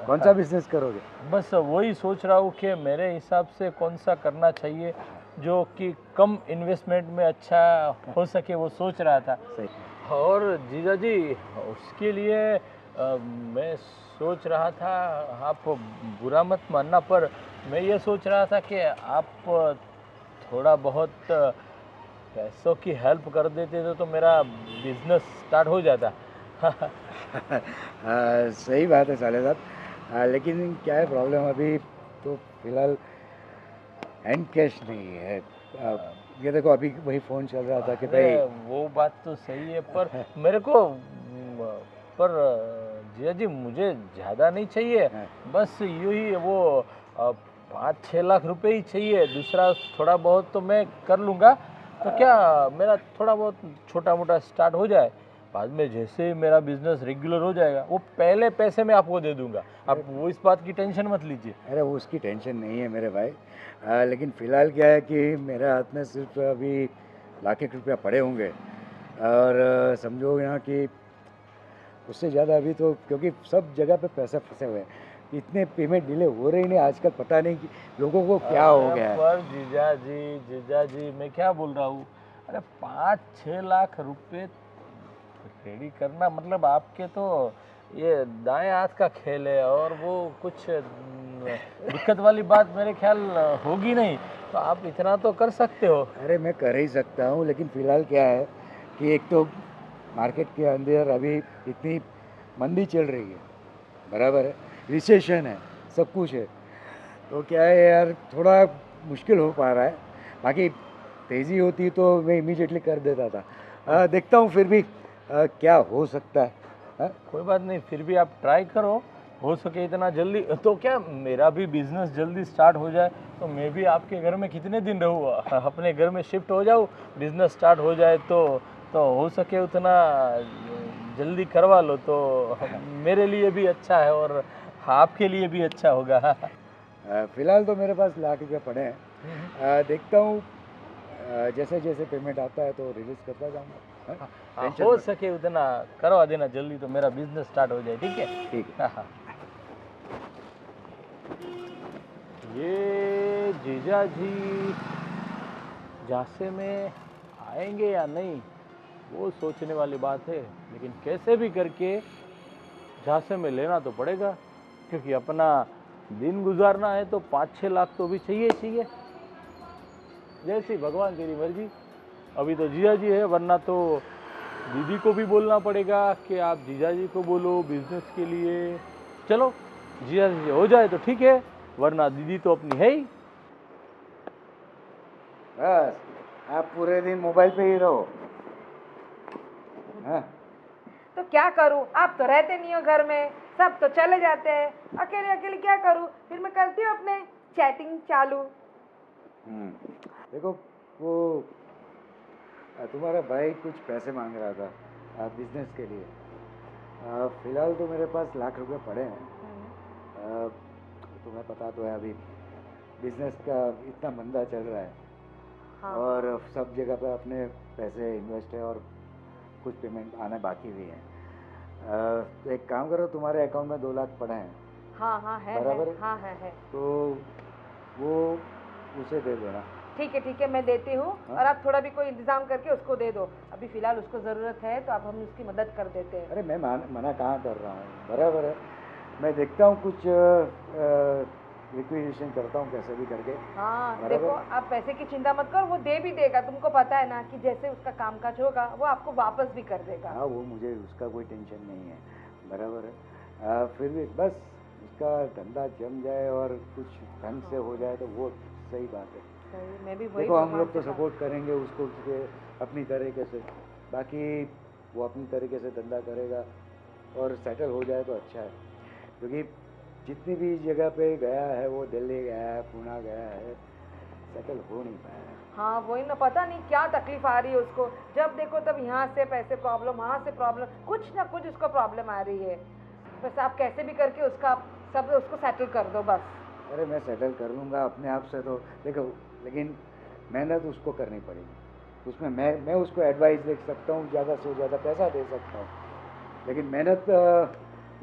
कौन सा बिजनेस करोगे? बस वही सोच रहा हूँ कि मेरे हिसाब से कौन सा करना चाहिए जो कि कम इन्वेस्टमेंट में अच्छा हो सके, वो सोच रहा था। सही। और जीजा जी, उसके लिए मैं सोच रहा था, आप बुरा मत मानना, पर मैं ये सोच रहा था कि आप थोड़ा बहुत पैसों की हेल्प कर देते तो मेरा बिजनेस स्टार्ट हो जाता। सही बात है साले साहब। लेकिन क्या है प्रॉब्लम, अभी तो फिलहाल हैंड कैश नहीं है। ये देखो अभी वही फ़ोन चल रहा था कि अरे भाई। वो बात तो सही है, पर मेरे को पर जिया जी, मुझे ज़्यादा नहीं चाहिए। हाँ। बस यूं ही वो 5-6 लाख रुपए ही चाहिए, दूसरा थोड़ा बहुत तो मैं कर लूँगा। तो क्या मेरा थोड़ा बहुत छोटा मोटा स्टार्ट हो जाए, बाद में जैसे मेरा बिजनेस रेगुलर हो जाएगा, वो पहले पैसे मैं आपको दे दूंगा। आप वो इस बात की टेंशन मत लीजिए। अरे वो उसकी टेंशन नहीं है मेरे भाई। लेकिन फ़िलहाल क्या है कि मेरे हाथ में सिर्फ अभी लाख एक रुपया पड़े होंगे, और समझो यहाँ कि उससे ज़्यादा अभी तो, क्योंकि सब जगह पे पैसे फंसे हुए हैं, इतने पेमेंट डिले हो रही नहीं आजकल, पता नहीं कि लोगों को क्या हो अरे गया है। पर जीजा जी मैं क्या बोल रहा हूँ? अरे 5-6 लाख रुपए रेडी करना मतलब आपके तो ये दाएं हाथ का खेल है, और वो कुछ दिक्कत वाली बात मेरे ख्याल होगी नहीं, तो आप इतना तो कर सकते हो। अरे मैं कर ही सकता हूँ, लेकिन फ़िलहाल क्या है कि एक तो मार्केट के अंदर अभी इतनी मंदी चल रही है, बराबर है, रिसेशन है, सब कुछ है, तो क्या है यार थोड़ा मुश्किल हो पा रहा है। बाकी तेज़ी होती तो मैं इमीडिएटली कर देता था। देखता हूँ फिर भी क्या हो सकता है। हाँ? कोई बात नहीं, फिर भी आप ट्राई करो, हो सके इतना जल्दी। तो क्या मेरा भी बिजनेस जल्दी स्टार्ट हो जाए, तो मैं भी आपके घर में कितने दिन रहूँ, अपने घर में शिफ्ट हो जाऊँ, बिजनेस स्टार्ट हो जाए तो हो सके उतना जल्दी करवा लो, तो मेरे लिए भी अच्छा है और आपके लिए भी अच्छा होगा। फिलहाल तो मेरे पास लाख रुपये पड़े हैं। देखता हूँ जैसे जैसे पेमेंट आता है तो रिलीज करता जाऊँगा। हाँ? टेंशन हो मत। सके उतना करवा देना जल्दी, तो मेरा बिजनेस स्टार्ट हो जाए, ठीक है? ठीक है। हाँ हाँ। ये जीजा जी झांसे में आएंगे या नहीं, वो सोचने वाली बात है, लेकिन कैसे भी करके झांसे में लेना तो पड़ेगा, क्योंकि अपना दिन गुजारना है, तो 5-6 लाख तो भी चाहिए ही चाहिए। जैसी भगवान तेरी मर्जी। अभी तो जीजा जी है, वरना तो दीदी को भी बोलना पड़ेगा कि आप जीजा जी को बोलो बिजनेस के लिए। चलो जीजा जी हो जाए तो ठीक है, वरना दीदी तो अपनी है ही। बस आप पूरे दिन मोबाइल पे ही रहो। हाँ? तो क्या करूं, आप तो रहते नहीं हो घर में, सब तो चले जाते हैं, अकेले अकेले क्या करूं? फिर मैं करती हूँ अपने चैटिंग चालू। देखो वो तुम्हारा भाई कुछ पैसे मांग रहा था बिजनेस के लिए। फिलहाल तो मेरे पास लाख रुपए पड़े हैं। तुम्हें पता तो है अभी बिजनेस का इतना मंदा चल रहा है। हाँ। और सब जगह पे अपने पैसे इन्वेस्ट है और कुछ पेमेंट आने बाकी भी है। तो एक काम करो, तुम्हारे अकाउंट में 2 लाख पड़े हैं। हाँ हाँ है, बराबर है? हाँ है। तो वो उसे दे देना। ठीक है मैं देती हूँ। हाँ? और आप थोड़ा भी कोई इंतजाम करके उसको दे दो, अभी फिलहाल उसको ज़रूरत है, तो आप हम उसकी मदद कर देते हैं। अरे मैं मना कहाँ कर रहा हूँ, बराबर है। मैं देखता हूँ कुछ लिक्विडेशन करता हूँ कैसे भी करके। हाँ बराबर। देखो, आप पैसे की चिंता मत करो, वो दे भी देगा, तुमको पता है ना कि जैसे उसका कामकाज होगा वो आपको वापस भी कर देगा। हाँ, वो मुझे उसका कोई टेंशन नहीं है, बराबर है। फिर भी बस उसका धंधा जम जाए और कुछ ढंग से हो जाए तो वो सही बात है। सही, मैं भी वही देखो हम भगवान लोग तो से कहा। सपोर्ट करेंगे उसको अपनी तरीके से, बाकी वो अपनी तरीके से धंधा करेगा और सेटल हो जाए तो अच्छा है। क्योंकि जितनी भी जगह पे गया है, वो दिल्ली गया है, पुणे गया है, सेटल हो नहीं पाया है। हाँ वही ना, पता नहीं क्या तकलीफ आ रही है उसको, जब देखो तब यहाँ से पैसे प्रॉब्लम, वहाँ से प्रॉब्लम, कुछ ना कुछ उसको प्रॉब्लम आ रही है। बस आप कैसे भी करके उसका सब उसको सेटल कर दो बस। अरे मैं सेटल कर लूँगा अपने आप से, तो देखो, लेकिन मेहनत उसको करनी पड़ेगी। उसमें मैं उसको एडवाइस दे सकता हूँ, ज़्यादा से ज़्यादा पैसा दे सकता हूँ, लेकिन मेहनत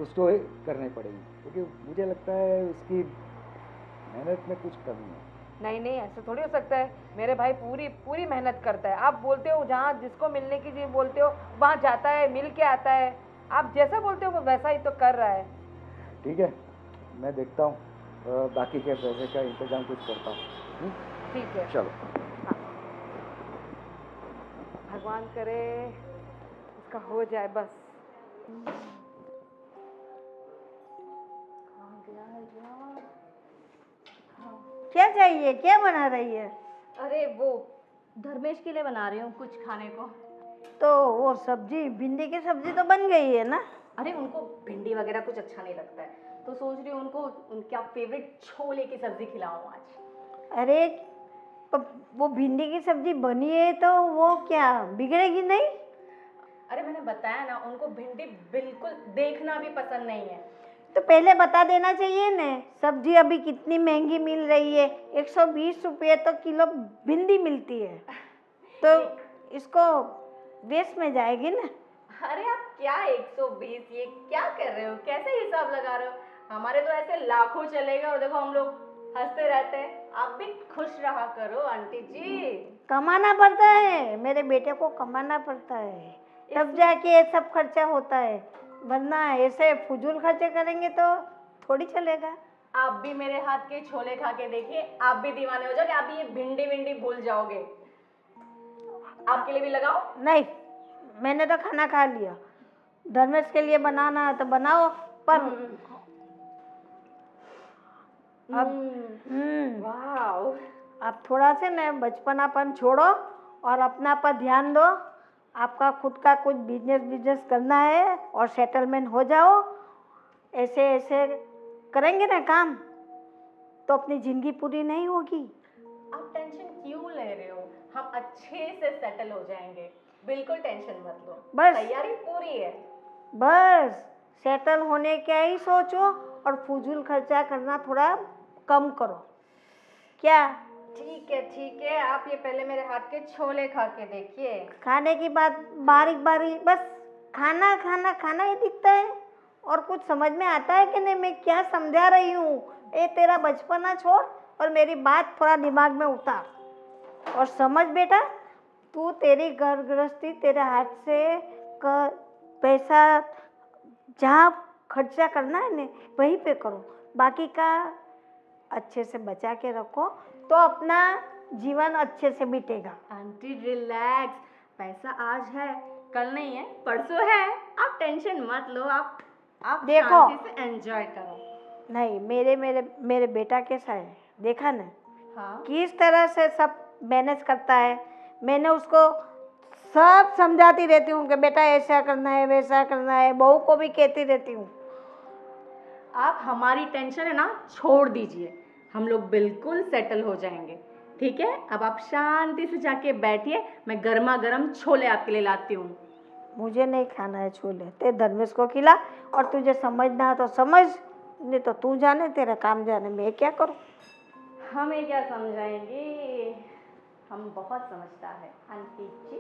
उसको ही करनी पड़ेगी, क्योंकि मुझे लगता है उसकी मेहनत में कुछ कमी है। नहीं नहीं, ऐसा थोड़ी हो सकता है, मेरे भाई पूरी पूरी मेहनत करता है। आप बोलते हो जहाँ जिसको मिलने की चीज़ बोलते हो वहाँ जाता है, मिल के आता है, आप जैसा बोलते हो वो वैसा ही तो कर रहा है। ठीक है, मैं देखता हूँ, बाकी के पैसे का इंतजाम कुछ करता हूँ। ठीक है, चलो। भगवान करे उसका हो जाए बस। क्या चाहिए, क्या बना रही है? अरे वो धर्मेश के लिए बना रही हूँ कुछ खाने को। तो वो सब्जी, भिंडी की सब्जी तो बन गई है ना? अरे उनको भिंडी वगैरह कुछ अच्छा नहीं लगता है, तो सोच रही हूँ उनको उनका फेवरेट छोले की सब्जी खिलाऊं आज। अरे वो भिंडी की सब्जी बनी है तो वो क्या बिगड़ेगी नहीं? अरे मैंने बताया ना, उनको भिंडी बिल्कुल देखना भी पसंद नहीं है। तो पहले बता देना चाहिए ना। सब्जी अभी कितनी महंगी मिल रही है, 120 रुपये तो किलो भिंडी मिलती है, तो इसको वेस्ट में जाएगी ना। अरे आप क्या 120, ये क्या कर रहे हो, कैसे हिसाब लगा रहे हो? हमारे तो ऐसे लाखों चलेगा और देखो हम लोग हंसते रहते हैं। आप भी खुश रहा करो आंटी जी। कमाना पड़ता है, मेरे बेटे को कमाना पड़ता है, तब जाके ये सब खर्चा होता है, वरना ऐसे फजूल खर्चे करेंगे तो थोड़ी चलेगा। आप भी मेरे हाथ के छोले खा के देखिए, आप भी दीवाने हो जाओगे, आप भी ये भिंडी विंडी भूल जाओगे। आपके लिए भी लगाओ? नहीं, मैंने तो खाना खा लिया। धर्मेश के लिए बनाना है तो बनाओ, पर वाओ। आप थोड़ा से ना बचपनापन छोड़ो और अपना पर ध्यान दो। आपका खुद का कुछ बिजनेस करना है और सेटलमेंट हो जाओ। ऐसे ऐसे करेंगे ना काम तो अपनी ज़िंदगी पूरी नहीं होगी। आप टेंशन क्यों ले रहे हो? हम अच्छे से सेटल हो जाएंगे, बिल्कुल टेंशन मत लो। बस। तैयारी पूरी है। बस सेटल होने का ही सोचो और फजूल खर्चा करना थोड़ा कम करो। क्या? ठीक है, आप ये पहले मेरे हाथ के छोले खा के देखिए। खाने की बात बारीक बारीक, बस खाना खाना खाना ही दिखता है और कुछ समझ में आता है कि नहीं मैं क्या समझा रही हूँ? ए तेरा बचपना छोड़ और मेरी बात थोड़ा दिमाग में उतार और समझ बेटा, तू तेरी घर गृहस्थी तेरे हाथ से पैसा जहाँ खर्चा करना है ना वहीं पे करो, बाकी का अच्छे से बचा के रखो तो अपना जीवन अच्छे से बीतेगा। आंटी रिलैक्स, पैसा आज है कल नहीं है, परसों है। आप टेंशन मत लो, आप देखो। शांति से एंजॉय करो। नहीं, मेरे बेटा कैसा है देखा ना, हाँ किस तरह से सब मैनेज करता है। मैंने उसको सब समझाती रहती हूँ कि बेटा ऐसा करना है वैसा करना है, बहू को भी कहती रहती हूँ। आप हमारी टेंशन है ना छोड़ दीजिए, हम लोग बिल्कुल सेटल हो जाएंगे। ठीक है, अब आप शांति से जाके बैठिए, मैं गर्मा गर्म छोले आपके लिए लाती हूँ। मुझे नहीं खाना है छोले, ते धर्मेश को खिला, और तुझे समझना है तो समझ, नहीं तो तू जाने, तेरा काम जाने, मैं क्या करूँ? हमें क्या समझाएंगे, हम बहुत समझदार है आंटी जी।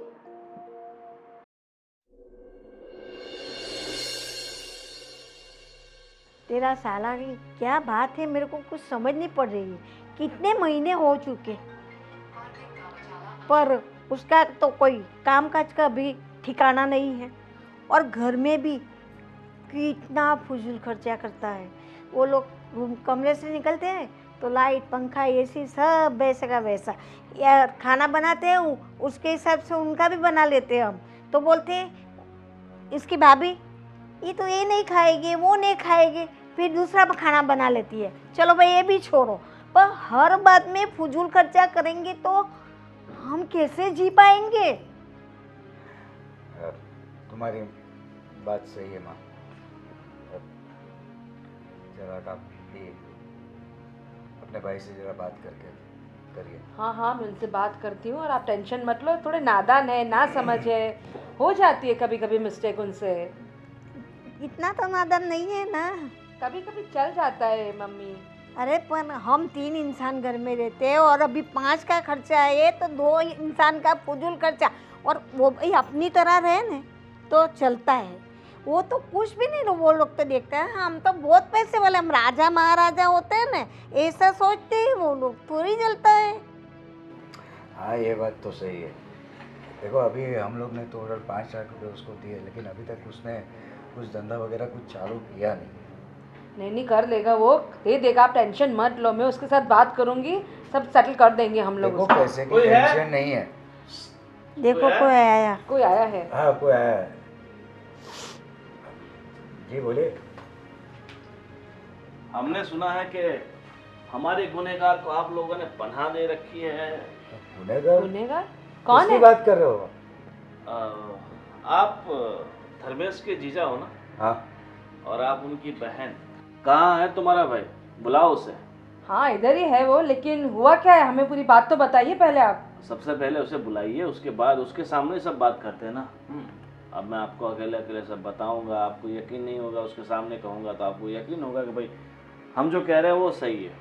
तेरा साला की क्या बात है, मेरे को कुछ समझ नहीं पड़ रही है। कितने महीने हो चुके पर उसका तो कोई कामकाज का भी ठिकाना नहीं है, और घर में भी कितना फजूल खर्चा करता है। वो लोग रूम कमरे से निकलते हैं तो लाइट पंखा एसी सब वैसे का वैसा, या खाना बनाते हैं उसके हिसाब से उनका भी बना लेते हैं हम। तो बोलते हैं इसकी भाभी ये तो ये नहीं खाएगी वो नहीं खाएगी, फिर दूसरा खाना बना लेती है, चलो भाई ये भी छोड़ो। पर हर बात में फजूल खर्चा करेंगे तो हम कैसे जी पाएंगे? तुम्हारी बात सही है माँ। जरा आप भी अपने भाई से जरा बात करके करिए। हाँ हाँ, मैं उनसे बात करती हूँ और आप टेंशन मत लो। थोड़े नादान है, ना समझ है, हो जाती है कभी कभी मिस्टेक उनसे। इतना तो नादान नहीं है ना। कभी कभी चल जाता है मम्मी। अरे पर हम 3 इंसान घर में रहते हैं और अभी 5 का खर्चा है तो 2 इंसान का फजूल खर्चा, और वो भाई अपनी तरह रहे ना तो चलता है। वो तो कुछ भी नहीं, वो लोग तो देखते हैं हम तो बहुत पैसे वाले, हम राजा महाराजा होते हैं ना, ऐसा सोचते हैं वो लोग, थोड़ी चलता है। हाँ ये बात तो सही है। देखो अभी हम लोग ने टोटल 5 लाख रुपये उसको दिए, लेकिन अभी तक उसने कुछ धंधा वगैरह कुछ चालू किया नहीं। नहीं नहीं, कर लेगा वो, दे देगा, आप टेंशन मत लो। मैं उसके साथ बात करूंगी, सब सेटल कर देंगे हम लोग। देखो उसका पैसे की टेंशन नहीं है। देखो कोई आया। कोई आया है। हाँ कोई आया है। जी बोलिए। हमने सुना है कि हमारे गुनहगार को आप लोगों ने पनाह दे रखी है। गुनहगार? गुनहगार कौन किसकी है? बात कर रहे हो? आप धर्मेश के जीजा हो ना? हाँ। और आप उनकी बहन। कहाँ है तुम्हारा भाई? बुलाओ उसे। हाँ इधर ही है वो, लेकिन हुआ क्या है, हमें पूरी बात तो बताइए पहले आप। सबसे पहले उसे बुलाइए, उसके बाद उसके सामने सब बात करते हैं ना। अब मैं आपको अकेले अकेले सब बताऊंगा, आपको यकीन नहीं होगा, उसके सामने कहूंगा तो आपको यकीन होगा कि भाई हम जो कह रहे हैं वो सही है।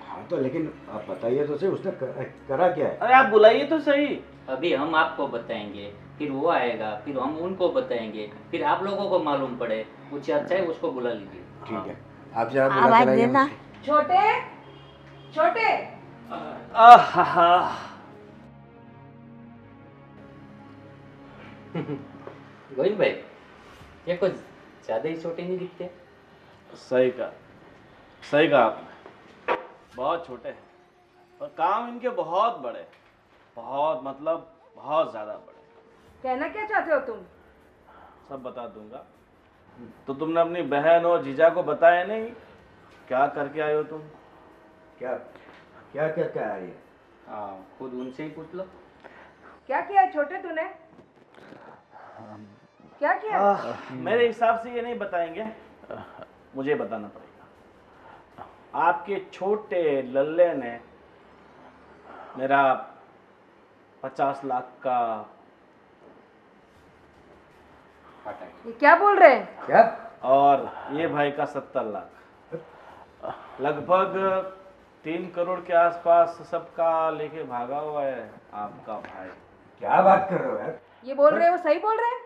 हाँ तो लेकिन आप बताइए तो सही, उसने करा क्या है? अरे आप बुलाइए तो सही। अभी हम आपको बताएंगे, फिर वो आएगा, फिर हम उनको बताएंगे, फिर आप लोगों को मालूम पड़े। कुछ अच्छा है उसको बुला लीजिए। ठीक है, आप जरा बुला आवाज कर आइए देना। मुझसे। छोटे छोटे। गोविंद भाई, ये कुछ ज्यादा ही छोटे नहीं दिखते। सही कहा आपने, बहुत छोटे हैं और काम इनके बहुत बड़े, बहुत मतलब बहुत ज़्यादा बड़े। कहना क्या चाहते हो तुम? सब बता दूंगा। तो तुमने अपनी बहन और जीजा को बताया नहीं? क्या करके आए हो तुम? क्या क्या क्या क्या है ये? हाँ, खुद उनसे ही पूछ लो। क्या किया है छोटे तूने? क्या किया? मेरे हिसाब से ये नहीं बताएंगे, मुझे बताना पड़ेगा। आपके छोटे लल्ले ने मेरा 50 लाख का ये क्या बोल रहे हैं? क्या? और ये भाई का 70 लाख, लगभग 3 करोड़ के आसपास सबका लेके भागा हुआ है आपका भाई। क्या बात कर रहे हो यार? ये बोल रहे हैं, वो सही बोल रहे हैं?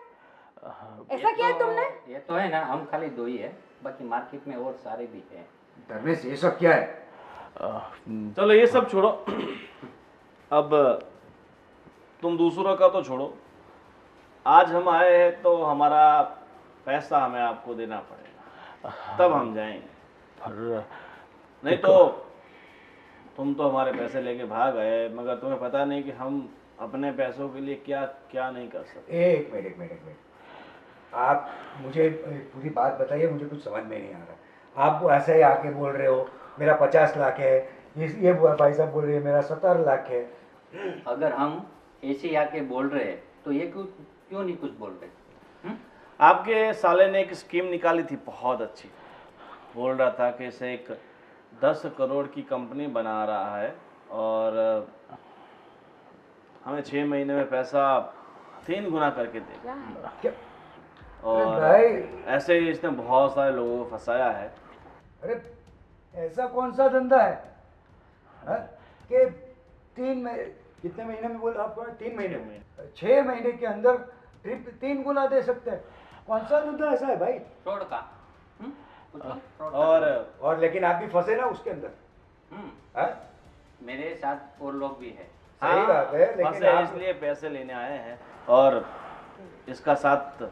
ऐसा किया है तुमने? ये तो है ना, हम खाली 2 ही है, बाकी मार्केट में और सारे भी हैं। धर्मेश ये सब क्या है? चलो ये सब छोड़ो, अब तुम दूसरों का तो छोड़ो। आज हम आए हैं तो हमारा पैसा हमें आपको देना पड़ेगा, तब हम जाएंगे। नहीं तो तुम तो हमारे पैसे लेके भाग गए, मगर तुम्हें पता नहीं कि हम अपने पैसों के लिए क्या क्या नहीं कर सकते। एक मिनट आप मुझे पूरी बात बताइए, मुझे कुछ समझ में नहीं आ रहा। आप ऐसे ही आके बोल रहे हो मेरा 50 लाख है, ये भाई साहब बोल रहे हैं मेरा 70 लाख है। अगर हम ऐसे ही आके बोल रहे हैं तो ये क्यों नहीं कुछ बोल रहे? आपके साले ने एक स्कीम निकाली थी बहुत अच्छी, बोल रहा था कि इसे एक 10 करोड़ की कंपनी बना रहा है और हमें 6 महीने में पैसा 3 गुना करके देगा। क्या? और भाई ऐसे ही इसने बहुत सारे लोगों को फंसाया है। अरे ऐसा कौन सा धंधा है हाँ? कि 3 महीने, कितने महीने में बोला आपको? 3 महीने में, 6 महीने के अंदर ट्रिप 3 गुना दे सकते हैं। कौन सा धंधा ऐसा है भाई? फ्रॉड का। कुछ नहीं, fraud का। और लेकिन आप भी फंसे ना उसके अंदर। हाँ? मेरे साथ और लोग भी है। सही बात है, लेकिन फंसे आप इसलिए पैसे लेने आए हैं। और इसका साथ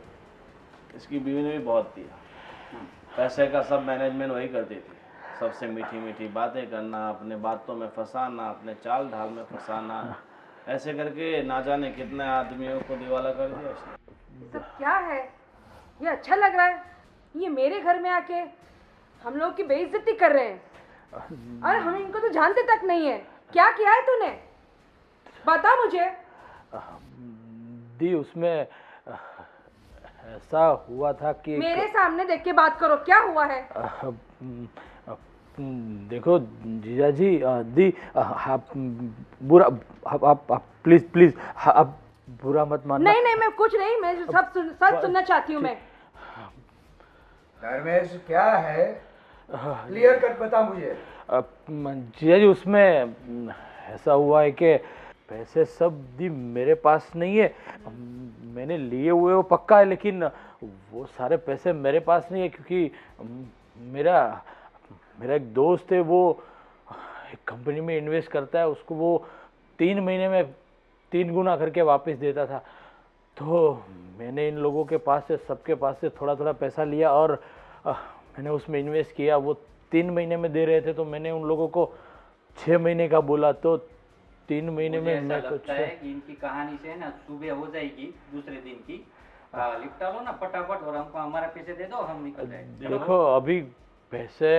इसकी बीवी ने भी बहुत दिया। पैसे का सब मैनेजमेंट वही करती थी। सबसे मीठी मीठी बातें करना, अपने बातों में फंसाना, अपने चाल ढाल में फंसाना, ऐसे करके ना जाने कितने आदमियों को दिवाला कर दिया उसने। ये सब क्या है? ये अच्छा लग रहा है? ये मेरे घर में आके हम लोग की बेइज्जती कर रहे हैं और हम इनको तो जानते तक नहीं है। क्या किया है तूने? बता मुझे। दी उसमें ऐसा हुआ था कि मेरे सामने देख के बात करो, क्या हुआ है? देखो जीजा जी, दी आप बुरा, आप प्लीज प्लीज आप बुरा मत मानना। नहीं नहीं, मैं कुछ नहीं, मैं सब सच सुनना चाहती हूँ मैं। धर्मेश क्या है, क्लियर कट बता मुझे। जीजा जी उसमें ऐसा हुआ है कि पैसे सब दी मेरे पास नहीं है। मैंने लिए हुए वो पक्का है, लेकिन वो सारे पैसे मेरे पास नहीं है, क्योंकि मेरा एक दोस्त है, वो एक कंपनी में इन्वेस्ट करता है, उसको वो 3 महीने में 3 गुना करके वापस देता था। तो मैंने इन लोगों के पास से, सबके पास से थोड़ा थोड़ा पैसा लिया और मैंने उसमें इन्वेस्ट किया। वो 3 महीने में दे रहे थे, तो मैंने उन लोगों को 6 महीने का बोला, तो 3 महीने मुझे में ऐसा मैं लगता कुछ है कि इनकी कहानी से ना सुबह हो जाएगी दूसरे दिन की। लिपटा लो ना फटाफट और हमको हमारे पैसे दे दो, हम निकल जाएंगे। देखो अभी पैसे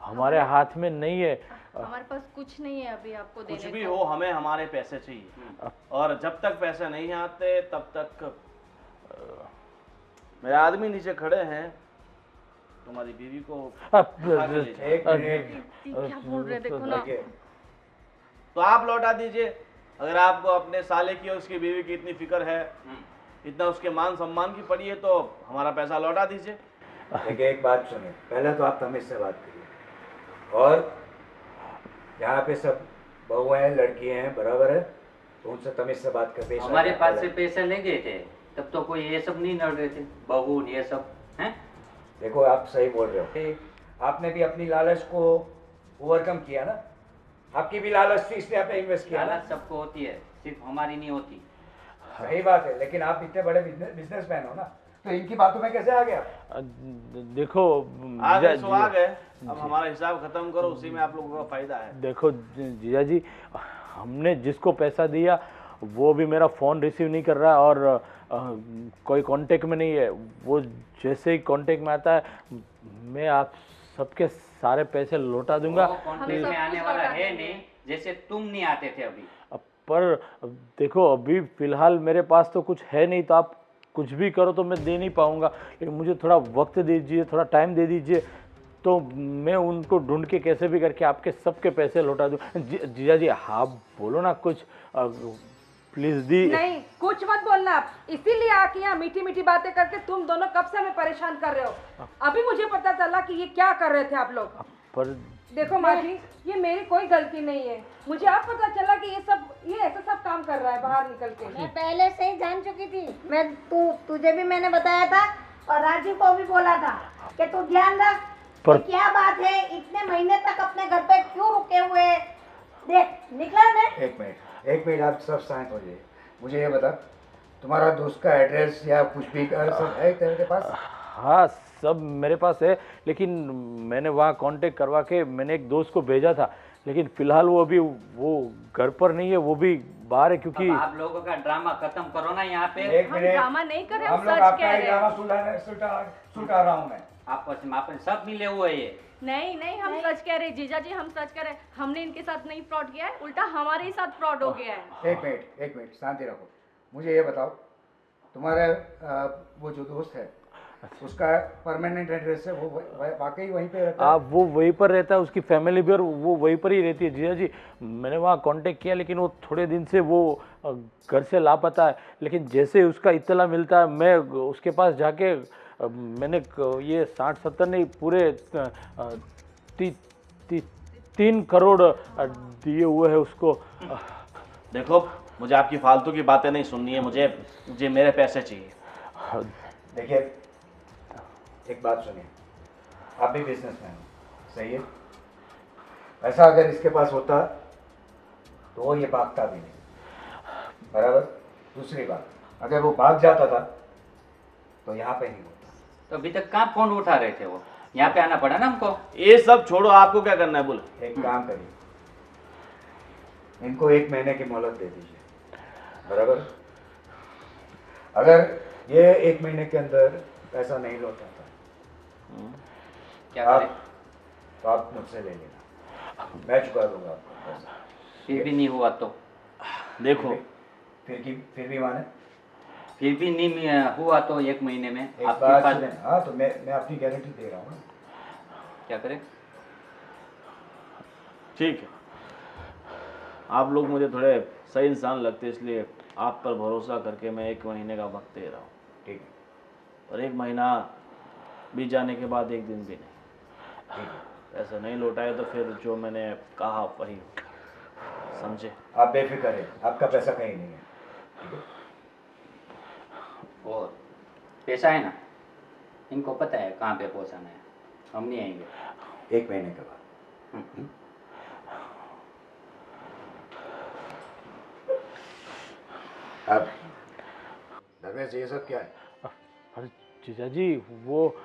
हमारे हाथ में नहीं है। हमारे पास कुछ नहीं है अभी आपको कुछ देने भी को। हो, हमें हमारे पैसे चाहिए, और जब तक पैसे नहीं आते तब तक मेरे आदमी नीचे खड़े हैं, तुम्हारी बीवी को उठा के ले जाओ। एक मिनट, क्या बोल रहे हैं, देखो ना। देखिए, तो आप लौटा दीजिए। अगर आपको अपने साले की और उसकी बीवी की इतनी फिक्र है, इतना उसके मान सम्मान की पड़ी है, तो हमारा पैसा लौटा दीजिए। देखिए एक बात सुनिए, पहले तो आप तमीज से बात करिए, और यहाँ पे सब बहू हैं, लड़की हैं, बराबर है, तो उनसे तमीज से बात करते हैं। हमारे पास से पैसे ले गए थे, तब तो कोई ये सब नहीं लड़ रहे थे, बहू ये सब हैं। देखो आप सही बोल रहे हो, आपने भी अपनी लालच को ओवरकम किया ना, आपकी भी लालच थी इसलिए आपने इन्वेस्ट किया ना। लालच सबको होती है, सिर्फ हमारी नहीं होती। सही बात है, लेकिन आप इतने बड़े बिजनेसमैन हो ना, तो इनकी बातों में कैसे आ गया? देखो आ गए जीजा सो आ गए, अब हमारा हिसाब खत्म करो, उसी में आप लोगों का फायदा है। देखो जीजा जी, हमने जिसको पैसा दिया वो भी मेरा फ़ोन रिसीव नहीं कर रहा, और कोई कांटेक्ट में नहीं है। वो जैसे ही कांटेक्ट में आता है, मैं आप सबके सारे पैसे लौटा दूंगा। वो कॉन्टेक्ट में आने वाला है नहीं, जैसे तुम नहीं आते थे अभी। पर देखो अभी फ़िलहाल मेरे पास तो कुछ है नहीं, तो आप कुछ भी करो तो मैं दे नहीं पाऊंगा, लेकिन मुझे थोड़ा वक्त दीजिए, थोड़ा टाइम दे दीजिए, तो मैं उनको ढूंढ के कैसे भी करके आपके सबके पैसे लौटा दूँ। जीजा जी आप बोलो ना कुछ, प्लीज दी। नहीं, कुछ मत बोलना आप। इसीलिए आके यहाँ मीठी मीठी बातें करके तुम दोनों कब से हमें परेशान कर रहे हो। अभी मुझे पता चला कि ये क्या कर रहे थे आप लोग। पर देखो माँ जी, ये मेरी कोई गलती नहीं है। मुझे अब पता चला कि ये ऐसा सब काम कर रहा है बाहर निकल के। मैं पहले से ही जान चुकी थी। मैं तुझे भी मैंने बताया था और राजू को भी बोला था कि तू ध्यान रख। पर ये क्या बात है, इतने महीने तक अपने घर पे क्यों रुके हुए? देख निकला नहीं। एक मिनट आप सब शांत हो जाइए। मुझे ये बता, तुम्हारा दोस्त का एड्रेस या कुछ भी सब है तेरे पास? हाँ सब मेरे पास है, लेकिन मैंने वहाँ कांटेक्ट करवा के मैंने एक दोस्त को भेजा था, लेकिन फिलहाल वो अभी वो घर पर नहीं है, वो भी बाहर है। क्योंकि अब आप लोगों का ड्रामा खत्म करो ना यहाँ पे। एक हम मिनट, ड्रामा नहीं कर रहे, हम हम लोग सच आपका कह ही रहे हैं। ड्रामा सुलटा रहा हूँ मैं। आपस में आपन सब मिले हुए ये। नहीं नहीं, हम सच कह रहे हैं जीजा जी, हम सच कह रहे हैं। हमने इनके साथ नहीं फ्रॉड किया है, उल्टा हमारे ही साथ फ्रॉड हो गया है। एक मिनट शांति रखो। मुझे ये बताओ, तुम्हारा वो जो दोस्त है उसका परमानेंट एड्रेस है, वो वाकई वहीं पे रहता है? आप वो वहीं पर रहता है, उसकी फैमिली भी, और वो वहीं पर ही रहती है। जीजा जी मैंने वहाँ कांटेक्ट किया, लेकिन वो थोड़े दिन से वो घर से लापता है। लेकिन जैसे ही उसका इत्तला मिलता है, मैं उसके पास जाके मैंने ये 60-70 नहीं, पूरे 3 करोड़ दिए हुए है उसको। देखो मुझे आपकी फालतू की बातें नहीं सुननी है, मुझे मेरे पैसे चाहिए। देखिए एक बात सुनिए, आप भी बिजनेसमैन हो, सही है? ऐसा अगर इसके पास होता तो वो ये भागता भी नहीं, बराबर? दूसरी बात, अगर वो भाग जाता था तो यहाँ पे नहीं होता। तो अभी तक कहाँ फोन उठा रहे थे वो? यहाँ पे आना पड़ा ना हमको। ये सब छोड़ो, आपको क्या करना है बोलो। एक काम करिए, इनको 1 महीने की मोहलत दे दीजिए, बराबर। अगर ये 1 महीने के अंदर पैसा नहीं लौटाता क्या करें? तो आप मुझसे ले लेना, मैं चुका दूंगा आपको पैसा। फिर भी नहीं हुआ तो? देखो, फिर भी माने, फिर भी नहीं हुआ तो 1 महीने में एक आपके बात पास सुने। हाँ, तो मैं अपनी गारंटी दे रहा हूँ ना। क्या करें? ठीक है, आप लोग मुझे थोड़े सही इंसान लगते, इसलिए आप पर भरोसा करके मैं 1 महीने का वक्त दे रहा हूँ। ठीक है, और 1 महीना बीत जाने के बाद 1 दिन भी नहीं, ठीक है। ऐसा नहीं लौटाए तो फिर जो मैंने कहा वही समझे। आप बेफिक्र है, आपका पैसा कहीं नहीं है, ठीक है। और पैसा है ना, इनको पता है कहाँ पे पहुँचाना है, हम नहीं आएंगे। 1 महीने के बाद। अब धर्मेश, ये सब क्या है? अरे जीजा जी, वो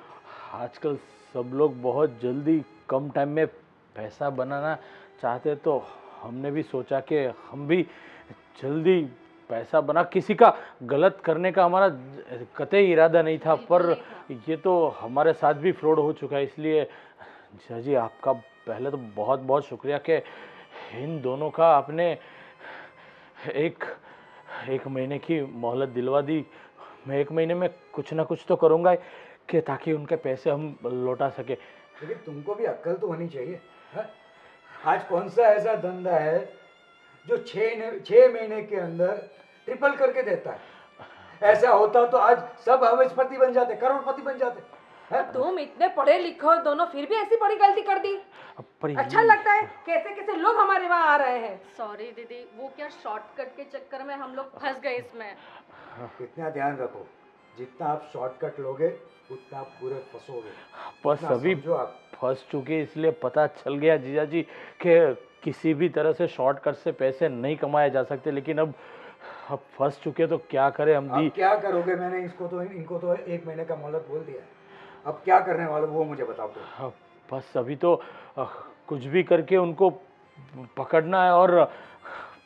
आजकल सब लोग बहुत जल्दी कम टाइम में पैसा बनाना चाहते, तो हमने भी सोचा कि हम भी जल्दी पैसा बना। किसी का गलत करने का हमारा कतई इरादा नहीं था, पर ये तो हमारे साथ भी फ्रॉड हो चुका है। इसलिए जीजा जी, आपका पहले तो बहुत बहुत शुक्रिया कि इन दोनों का आपने एक महीने की मोहलत दिलवा दी। मैं 1 महीने में कुछ ना कुछ तो करूँगा कि ताकि उनके पैसे हम लौटा सके। लेकिन तुमको भी अक्ल तो होनी चाहिए, हाँ? आज कौन सा ऐसा धंधा है जो 6 महीने के अंदर ट्रिपल करके देता है? ऐसा होता तो आज सब अरबपति बन जाते, करोड़पति बन जाते, हैं? तुम इतने पढ़े लिखे हो दोनों, फिर भी ऐसी बड़ी गलती कर दी। पर अच्छा लगता है कैसे कैसे लोग हमारे वहाँ आ रहे हैं। सॉरी दीदी, वो क्या शॉर्टकट के चक्कर में हम लोग फंस गए इसमें। इतना ध्यान रखो, जितना आप शॉर्टकट लोगे उतना आप पूरे फंसोगे। पर इतना सभी समझो आप। फंस चुके, इसलिए पता चल गया जीजा जी कि किसी भी तरह से शॉर्टकट से पैसे नहीं कमाए जा सकते। लेकिन अब फंस चुके तो क्या करें हम अब दी। क्या करोगे? मैंने इनको तो 1 महीने का मोहलत बोल दिया है। अब क्या करने वाले वो मुझे बताओ तो। हाँ, बस अभी तो कुछ भी करके उनको पकड़ना है और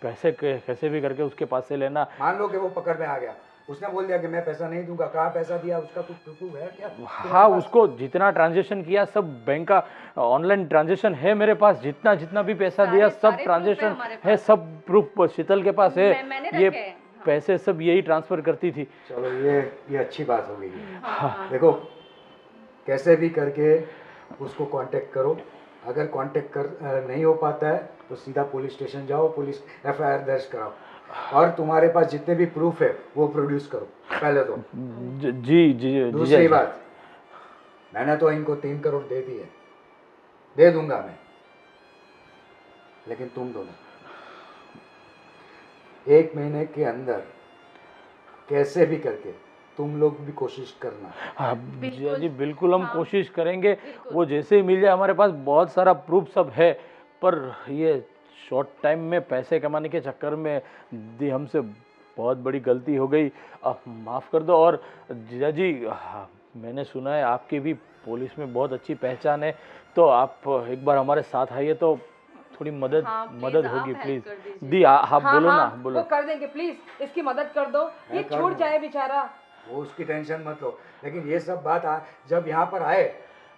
पैसे कैसे भी करके उसके पास से लेना। मान लो कि वो पकड़ में आ गया, उसने बोल दिया कि मैं पैसा नहीं दूंगा, कहाँ पैसा दिया उसका कुछ प्रूफ है क्या? हाँ, उसको जितना ट्रांजेक्शन किया सब बैंक का ऑनलाइन ट्रांजेक्शन है मेरे पास। जितना जितना भी पैसा दिया सब सारे ट्रांजेक्शन proof है हमारे है, सब प्रूफ शीतल के पास है। मैंने ये रखे हैं। पैसे सब यही ट्रांसफर करती थी। चलो, ये अच्छी बात हो गई है। देखो, कैसे भी करके उसको कांटेक्ट करो। अगर कांटेक्ट कर नहीं हो पाता है तो सीधा पुलिस स्टेशन जाओ, पुलिस FIR दर्ज कराओ, और तुम्हारे पास जितने भी प्रूफ है वो प्रोड्यूस करो पहले तो। जी जी। दूसरी बात, मैंने तो इनको 3 करोड़ दे दिए, दे दूंगा मैं, लेकिन तुम दोनों 1 महीने के अंदर कैसे भी करके तुम लोग भी कोशिश करना। हाँ जीजा जी, बिल्कुल हम कोशिश करेंगे। वो जैसे ही मिल जाए, हमारे पास बहुत सारा प्रूफ सब है, पर ये शॉर्ट टाइम में पैसे कमाने के चक्कर में दी हमसे बहुत बड़ी गलती हो गई। आप माफ़ कर दो। और जीजा जी, मैंने सुना है आपकी भी पुलिस में बहुत अच्छी पहचान है, तो आप एक बार हमारे साथ आइए तो थोड़ी मदद होगी प्लीज। दी आप बोलो ना, बोलो। वो कर देंगे, प्लीज इसकी मदद कर दो, ये मैं कर छूट दूँ। जाए बेचारा। वो उसकी टेंशन मत लो, लेकिन ये सब बात जब यहाँ पर आए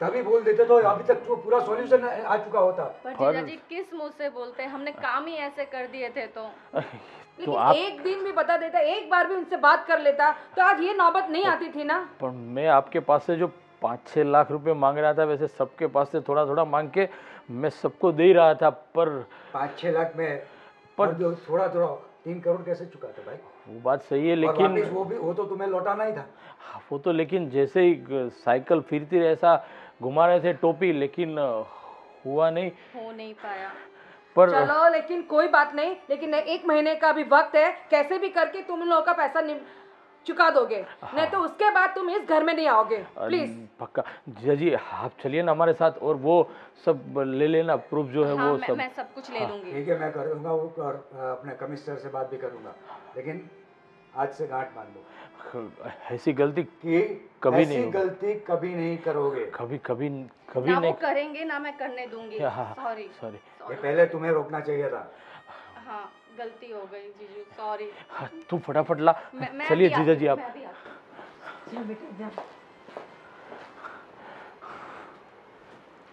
तभी बोल देते तो अभी तक तो पूरा सॉल्यूशन आ चुका होता। पर जीजा जी किस मुंह से बोलते हैं, हमने काम ही ऐसे कर दिए थे तो। लेकिन आप एक दिन भी बता देता, एक बार भी उनसे बात कर लेता तो आज ये नौबत नहीं आती थी ना। पर मैं आपके पास से जो 5-6 लाख रुपए मांग रहा था, वैसे सबके पास से थोड़ा थोड़ा मांग के मैं सबको दे ही रहा था, पर 5-6 लाख में और जो थोड़ा थोड़ा 3 करोड़ कैसे चुकाते भाई? वो बात सही है, और लेकिन वापिस वो तो तुम्हें लौटाना ही था। वो तो लेकिन जैसे ही साइकिल फिरती रहे ऐसा घुमा रहे थे टोपी, लेकिन हुआ नहीं, हो नहीं पाया। पर चलो, लेकिन कोई बात नहीं, लेकिन 1 महीने का भी वक्त है, कैसे भी करके तुम इन लोगों का पैसा चुका दोगे, नहीं तो उसके बाद तुम इस घर में नहीं आओगे। प्लीज पक्का। जीजा जी, आप चलिए ना हमारे साथ, और वो सब ले लेना प्रूफ जो है। हाँ, वो सब मैं सब कुछ ले लूंगी। ठीक है, मैं करूँगा वो, और अपने कमिश्नर से बात भी करूँगा, लेकिन आज से गांठ बांध दो। ऐसी गलती कि कभी ऐसी नहीं होगी। गलती कभी नहीं करोगे। कभी कभी कभी ना वो नहीं। करेंगे ना मैं करने दूंगी। हाँ, सॉरी सॉरी। ये पहले तुम्हें रोकना चाहिए था। हाँ गलती हो गई जीजू, सॉरी। हाँ, तू फटाफट ला। मैं चलिए अभी जीजा आती जी हूँ, आप। मैं अभी आती हूँ। चल बेटा जा